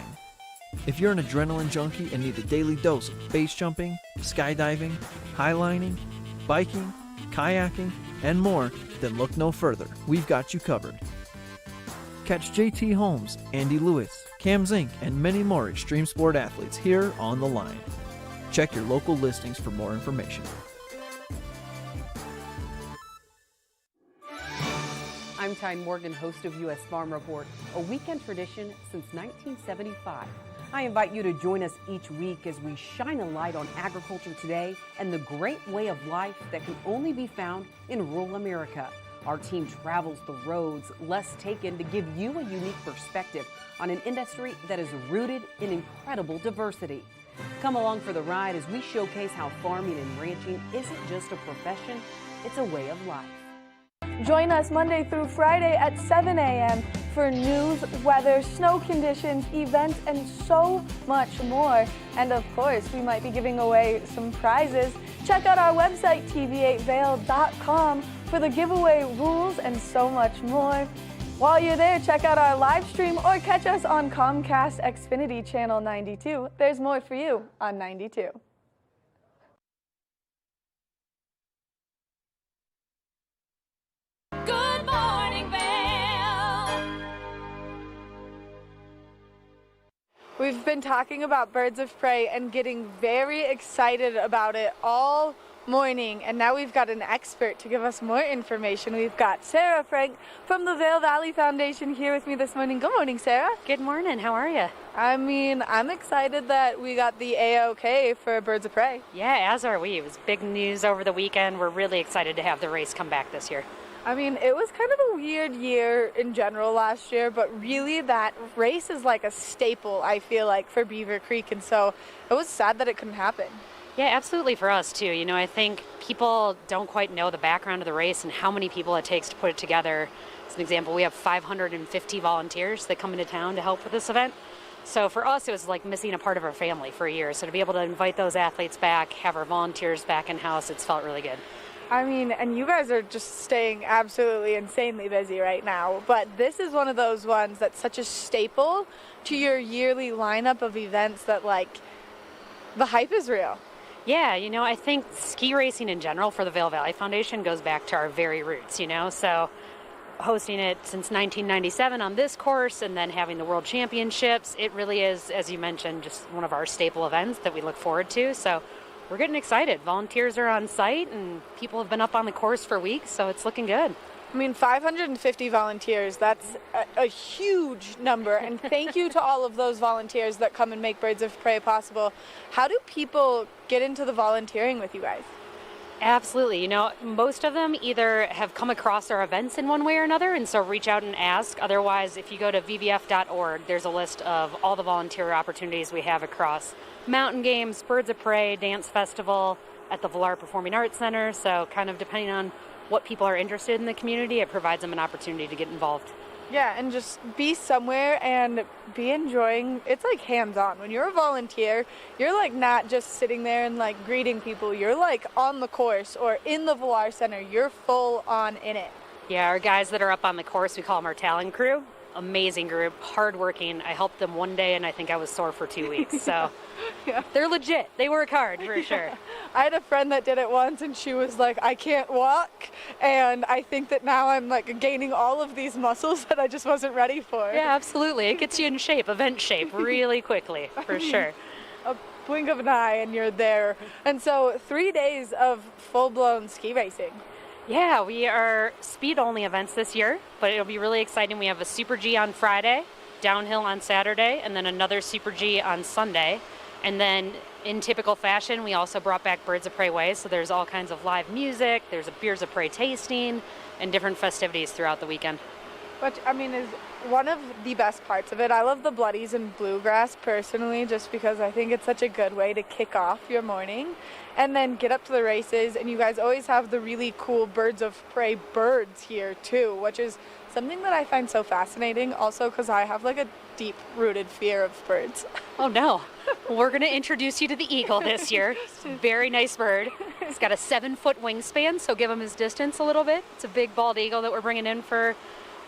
If you're an adrenaline junkie and need a daily dose of base jumping, skydiving, highlining, biking, kayaking, and more, then look no further. We've got you covered. Catch JT Holmes, Andy Lewis, Cam Zink, and many more extreme sport athletes here on The Line. Check your local listings for more information. I'm Tyne Morgan, host of U.S. Farm Report, a weekend tradition since 1975. I invite you to join us each week as we shine a light on agriculture today and the great way of life that can only be found in rural America. Our team travels the roads less taken to give you a unique perspective on an industry that is rooted in incredible diversity. Come along for the ride as we showcase how farming and ranching isn't just a profession, it's a way of life. Join us Monday through Friday at 7 a.m. for news, weather, snow conditions, events, and so much more. And of course, we might be giving away some prizes. Check out our website, tv8vail.com, for the giveaway rules and so much more. While you're there, check out our live stream or catch us on Comcast Xfinity Channel 92. There's more for you on 92. Good morning, Vail. We've been talking about birds of prey and getting very excited about it all morning, and now we've got an expert to give us more information. We've got Sarah Frank from the Vail Valley Foundation here with me this morning. Good morning, Sarah. Good morning. How are you? I mean, I'm excited that we got the A-OK for birds of prey. Yeah, as are we. It was big news over the weekend. We're really excited to have the race come back this year. I mean, it was kind of a weird year in general last year, but really that race is like a staple, I feel like, for Beaver Creek, and so it was sad that it couldn't happen. Yeah, absolutely for us too. You know, I think people don't quite know the background of the race and how many people it takes to put it together. As an example, we have 550 volunteers that come into town to help with this event. So for us, it was like missing a part of our family for a year. So to be able to invite those athletes back, have our volunteers back in-house, it's felt really good. I mean, and you guys are just staying absolutely insanely busy right now, but this is one of those ones that's such a staple to your yearly lineup of events that, like, the hype is real. Yeah, you know, I think ski racing in general for the Vail Valley Foundation goes back to our very roots, you know, so hosting it since 1997 on this course and then having the World Championships, it really is, as you mentioned, just one of our staple events that we look forward to, so we're getting excited. Volunteers are on site and people have been up on the course for weeks, so it's looking good. I mean, 550 volunteers, that's a huge number, and thank you to all of those volunteers that come and make Birds of Prey possible. How do people get into the volunteering with you guys? Absolutely. You know, most of them either have come across our events in one way or another, and so reach out and ask. Otherwise, if you go to vvf.org, there's a list of all the volunteer opportunities we have across mountain games, Birds of Prey, dance festival, at the Villar Performing Arts Center. So kind of depending on what people are interested in the community, it provides them an opportunity to get involved. Yeah, and just be somewhere and be enjoying. It's like hands-on. When you're a volunteer, you're like not just sitting there and like greeting people. You're like on the course or in the Villar Center. You're full on in it. Yeah, our guys that are up on the course, we call them our talent crew. amazing group, hardworking. I helped them one day and I think I was sore for 2 weeks. So they're legit. They work hard for sure. I had a friend that did it once and she was like, I can't walk. And I think that now I'm like gaining all of these muscles that I just wasn't ready for. Yeah, absolutely. It gets you in shape, event shape, really quickly, for sure. A blink of an eye and you're there. And so 3 days of full-blown ski racing. Yeah, we are speed-only events this year, but it'll be really exciting. We have a Super G on Friday, downhill on Saturday, and then another Super G on Sunday. And then in typical fashion, we also brought back Birds of Prey Way, so there's all kinds of live music, there's a Beers of Prey tasting, and different festivities throughout the weekend. Which, I mean, is one of the best parts of it. I love the Bloodies and Bluegrass personally, just because I think it's such a good way to kick off your morning and then get up to the races. And you guys always have the really cool Birds of Prey birds here too, which is something that I find so fascinating. Also, because I have like a deep-rooted fear of birds. Oh no, we're going to introduce you to the eagle this year. It's a very nice bird. He's got a 7-foot wingspan, so give him his distance a little bit. It's a big bald eagle that we're bringing in for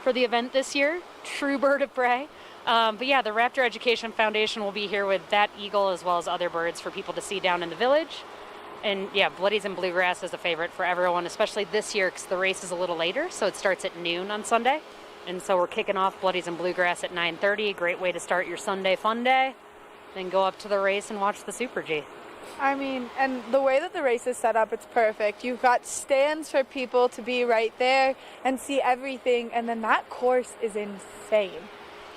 the event this year. True bird of prey. But yeah, the Raptor Education Foundation will be here with that eagle as well as other birds for people to see down in the village. And yeah, Bloodies and Bluegrass is a favorite for everyone, especially this year because the race is a little later, so it starts at noon on Sunday. And so we're kicking off Bloodies and Bluegrass at 9:30. Great way to start your Sunday fun day. Then go up to the race and watch the Super G. I mean, and the way that the race is set up, it's perfect. You've got stands for people to be right there and see everything, and then that course is insane.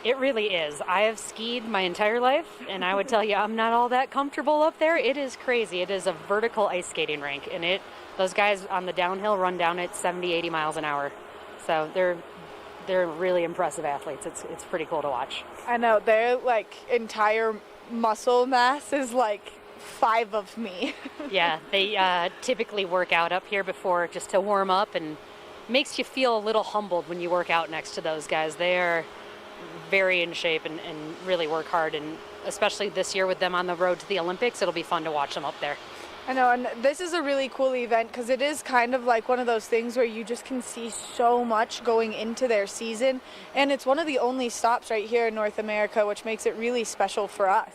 It really is. I have skied my entire life, and I would tell you I'm not all that comfortable up there. It is crazy. It is a vertical ice skating rink, and those guys on the downhill run down at 70, 80 miles an hour. So they're really impressive athletes. It's pretty cool to watch. I know. Their like entire muscle mass is like 5 of me. Yeah, they typically work out up here before just to warm up, and makes you feel a little humbled when you work out next to those guys. They are very in shape and really work hard, and especially this year with them on the road to the Olympics, it'll be fun to watch them up there. I know, and this is a really cool event because it is kind of like one of those things where you just can see so much going into their season, and it's one of the only stops right here in North America, which makes it really special for us.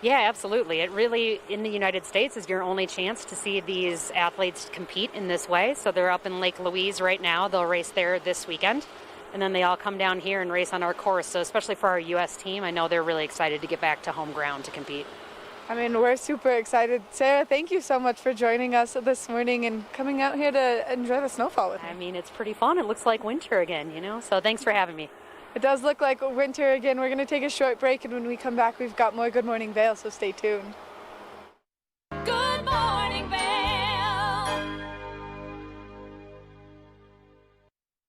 Yeah, absolutely. It really, in the United States, is your only chance to see these athletes compete in this way. So they're up in Lake Louise right now. They'll race there this weekend. And then they all come down here and race on our course. So especially for our U.S. team, I know they're really excited to get back to home ground to compete. I mean, we're super excited. Sarah, thank you so much for joining us this morning and coming out here to enjoy the snowfall with me. I mean, it's pretty fun. It looks like winter again, you know? So thanks for having me. It does look like winter again. We're going to take a short break, and when we come back, we've got more Good Morning Vail, so stay tuned. Good morning, Vail.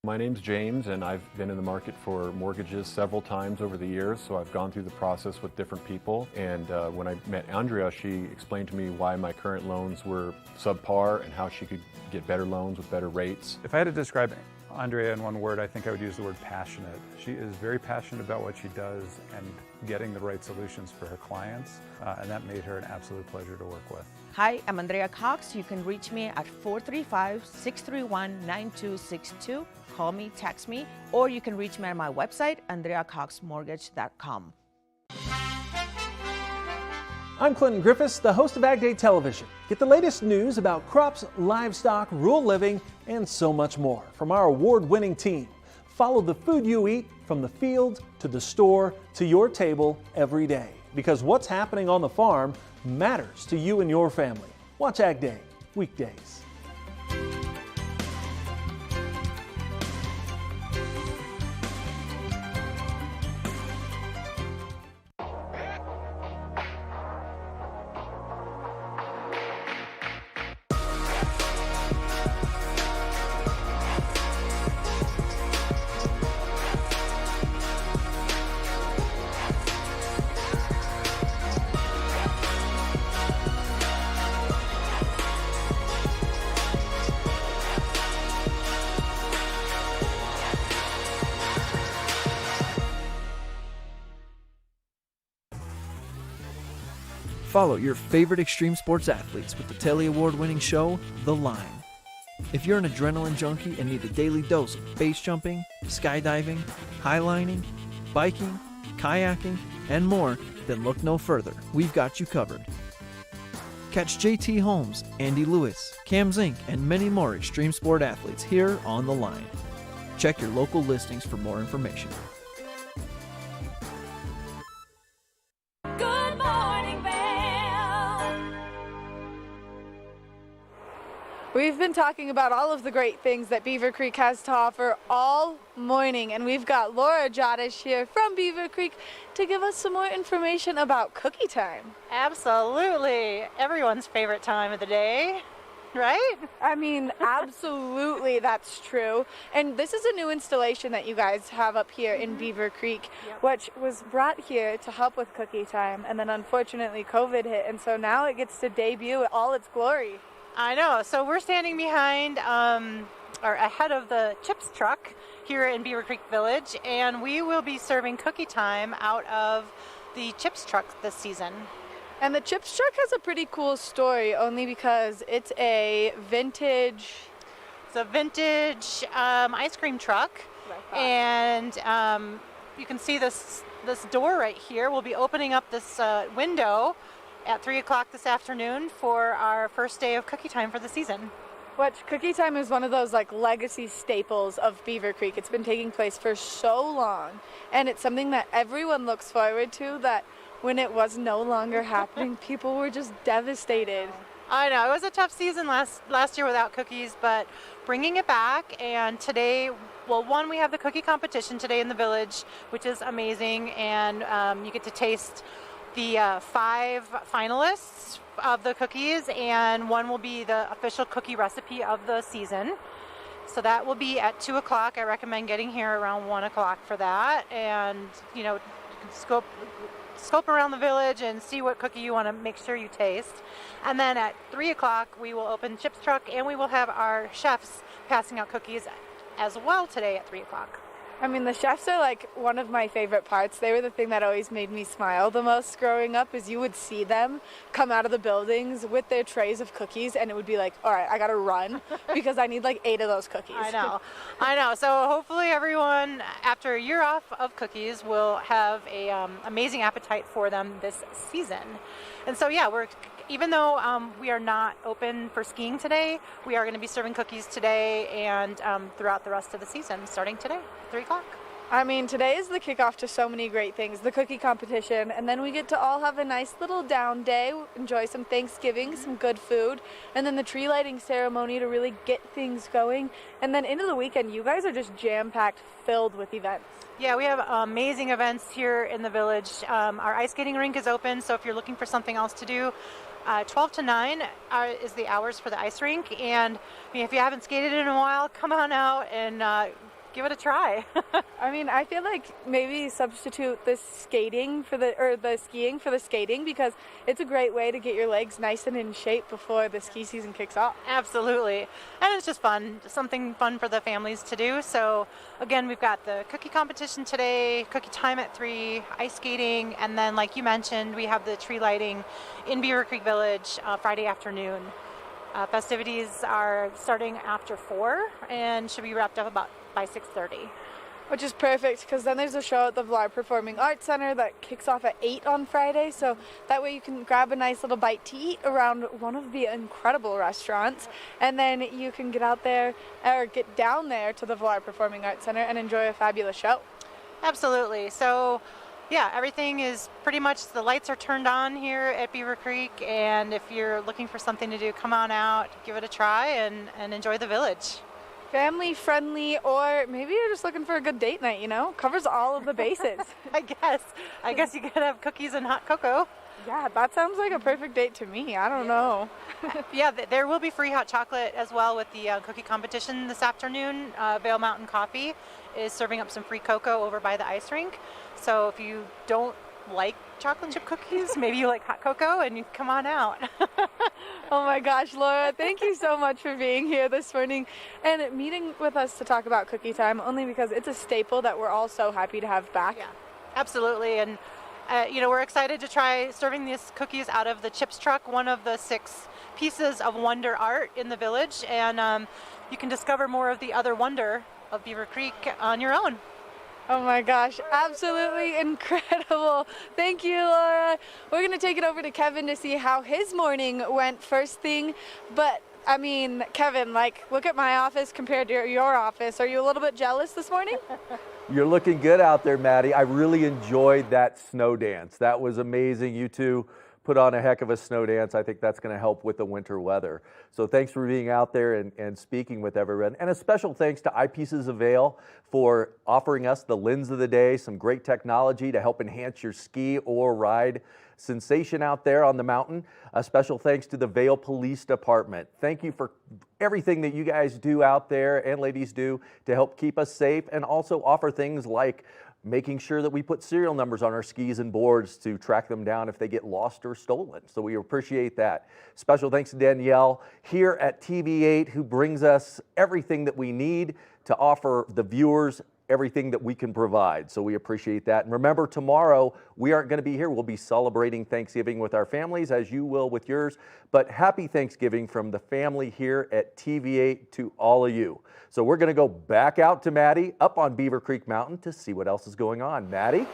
My name's James, and I've been in the market for mortgages several times over the years, so I've gone through the process with different people. And when I met Andrea, she explained to me why my current loans were subpar and how she could get better loans with better rates. If I had to describe Andrea in one word, I think I would use the word passionate. She is very passionate about what she does and getting the right solutions for her clients, and that made her an absolute pleasure to work with. Hi, I'm Andrea Cox. You can reach me at 435-631-9262. Call me, text me, or you can reach me at my website, andreacoxmortgage.com. I'm Clinton Griffiths, the host of Ag Day Television. Get the latest news about crops, livestock, rural living, and so much more from our award-winning team. Follow the food you eat from the field to the store to your table every day, because what's happening on the farm matters to you and your family. Watch Ag Day weekdays. Follow your favorite extreme sports athletes with the Telly Award-winning show, The Line. If you're an adrenaline junkie and need a daily dose of base jumping, skydiving, highlining, biking, kayaking, and more, then look no further. We've got you covered. Catch JT Holmes, Andy Lewis, Cam Zink, and many more extreme sport athletes here on The Line. Check your local listings for more information. Good morning, Vail. We've been talking about all of the great things that Beaver Creek has to offer all morning, and we've got Laura Jadish here from Beaver Creek to give us some more information about cookie time. Absolutely. Everyone's favorite time of the day, right? I mean, absolutely, that's true. And this is a new installation that you guys have up here in Beaver Creek, which was brought here to help with cookie time, and then unfortunately COVID hit, and so now it gets to debut in all its glory. I know. So we're standing behind or ahead of the chips truck here in Beaver Creek Village, and we will be serving cookie time out of the chips truck this season. And the chips truck has a pretty cool story, only because it's a vintage... It's a vintage ice cream truck, and you can see this door right here. We'll be opening up this window at 3 o'clock this afternoon for our first day of cookie time for the season. Which cookie time is one of those like legacy staples of Beaver Creek. It's been taking place for so long, and it's something that everyone looks forward to, that when it was no longer happening, people were just devastated. I know, it was a tough season last year without cookies, but bringing it back, and today, well, one, we have the cookie competition today in the village, which is amazing, and you get to taste the 5 finalists of the cookies, and one will be the official cookie recipe of the season. So that will be at 2 o'clock. I recommend getting here around 1 o'clock for that, and you know, you can scope around the village and see what cookie you want to make sure you taste. And then at 3 o'clock we will open chips truck, and we will have our chefs passing out cookies as well today at 3 o'clock. I mean, the chefs are like one of my favorite parts. They were the thing that always made me smile the most growing up, is you would see them come out of the buildings with their trays of cookies, and it would be like, all right, I gotta run because I need like 8 of those cookies. I know. So hopefully everyone, after a year off of cookies, will have a amazing appetite for them this season. And so yeah, even though we are not open for skiing today, we are going to be serving cookies today and throughout the rest of the season, starting today, 3 o'clock. I mean, today is the kickoff to so many great things, the cookie competition, and then we get to all have a nice little down day, enjoy some Thanksgiving, some good food, and then the tree lighting ceremony to really get things going. And then into the weekend, you guys are just jam-packed, filled with events. Yeah, we have amazing events here in the village. Our ice skating rink is open, so if you're looking for something else to do, 12 to 9 is the hours for the ice rink, and I mean, if you haven't skated in a while, come on out and give it a try. I mean, I feel like maybe substitute the skiing for the skating, because it's a great way to get your legs nice and in shape before the ski season kicks off. Absolutely. And it's just fun, something fun for the families to do. So again, we've got the cookie competition today, cookie time at 3, ice skating, and then like you mentioned, we have the tree lighting in Beaver Creek Village Friday afternoon. Festivities are starting after 4 and should be wrapped up by 6:30. Which is perfect, because then there's a show at the Vail Performing Arts Center that kicks off at 8 on Friday, so that way you can grab a nice little bite to eat around one of the incredible restaurants, and then you can get out there or get down there to the Vail Performing Arts Center and enjoy a fabulous show. Absolutely. So yeah, everything is pretty much, the lights are turned on here at Beaver Creek, and if you're looking for something to do, come on out, give it a try, and enjoy the village. Family friendly, or maybe you're just looking for a good date night, you know? Covers all of the bases. I guess you could have cookies and hot cocoa. Yeah, that sounds like a perfect date to me. I don't know. Yeah, there will be free hot chocolate as well with the cookie competition this afternoon. Vail Mountain Coffee is serving up some free cocoa over by the ice rink. So if you don't like chocolate chip cookies, maybe you like hot cocoa, and you come on out. Oh my gosh, Laura, thank you so much for being here this morning and meeting with us to talk about cookie time, only because it's a staple that we're all so happy to have back. Yeah, absolutely. And we're excited to try serving these cookies out of the chips truck, one of the 6 pieces of wonder art in the village, and you can discover more of the other wonder of Beaver Creek on your own. Oh my gosh, absolutely incredible. Thank you, Laura. We're going to take it over to Kevin to see how his morning went first thing. But, I mean, Kevin, like, look at my office compared to your office. Are you a little bit jealous this morning? You're looking good out there, Maddie. I really enjoyed that snow dance. That was amazing. You two put on a heck of a snow dance. I think that's going to help with the winter weather. So thanks for being out there and speaking with everyone. And a special thanks to Eyepieces of Vail for offering us the lens of the day, some great technology to help enhance your ski or ride sensation out there on the mountain. A special thanks to the Vail Police Department. Thank you for everything that you guys do out there and ladies do to help keep us safe, and also offer things like making sure that we put serial numbers on our skis and boards to track them down if they get lost or stolen. So we appreciate that. Special thanks to Danielle here at TV8, who brings us everything that we need to offer the viewers everything that we can provide. So we appreciate that. And remember, tomorrow we aren't going to be here. We'll be celebrating Thanksgiving with our families, as you will with yours. But happy Thanksgiving from the family here at TV8 to all of you. So we're going to go back out to Maddie up on Beaver Creek Mountain to see what else is going on. Maddie?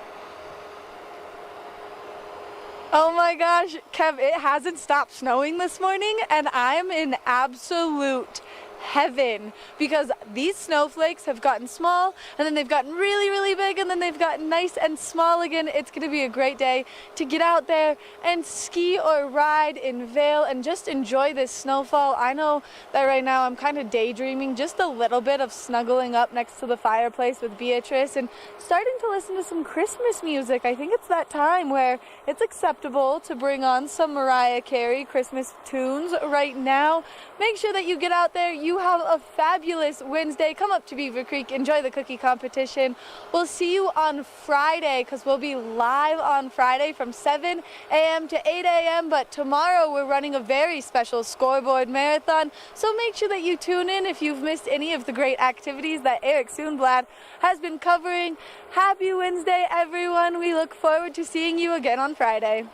Oh my gosh, Kev, it hasn't stopped snowing this morning, and I'm in absolute heaven because these snowflakes have gotten small, and then they've gotten really, really big, and then they've gotten nice and small again. It's going to be a great day to get out there and ski or ride in Vail and just enjoy this snowfall. I know that right now I'm kind of daydreaming just a little bit of snuggling up next to the fireplace with Beatrice and starting to listen to some Christmas music. I think it's that time where it's acceptable to bring on some Mariah Carey Christmas tunes right now. Make sure that you get out there. You have a fabulous Wednesday. Come up to Beaver Creek, enjoy the cookie competition. We'll see you on Friday because we'll be live on Friday from 7 a.m. to 8 a.m. But tomorrow we're running a very special scoreboard marathon. So make sure that you tune in if you've missed any of the great activities that Eric Soonblad has been covering. Happy Wednesday, everyone. We look forward to seeing you again on Friday.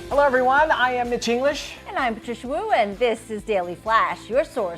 Hello everyone, I am Mitch English. And I'm Patricia Wu, and this is Daily Flash, your source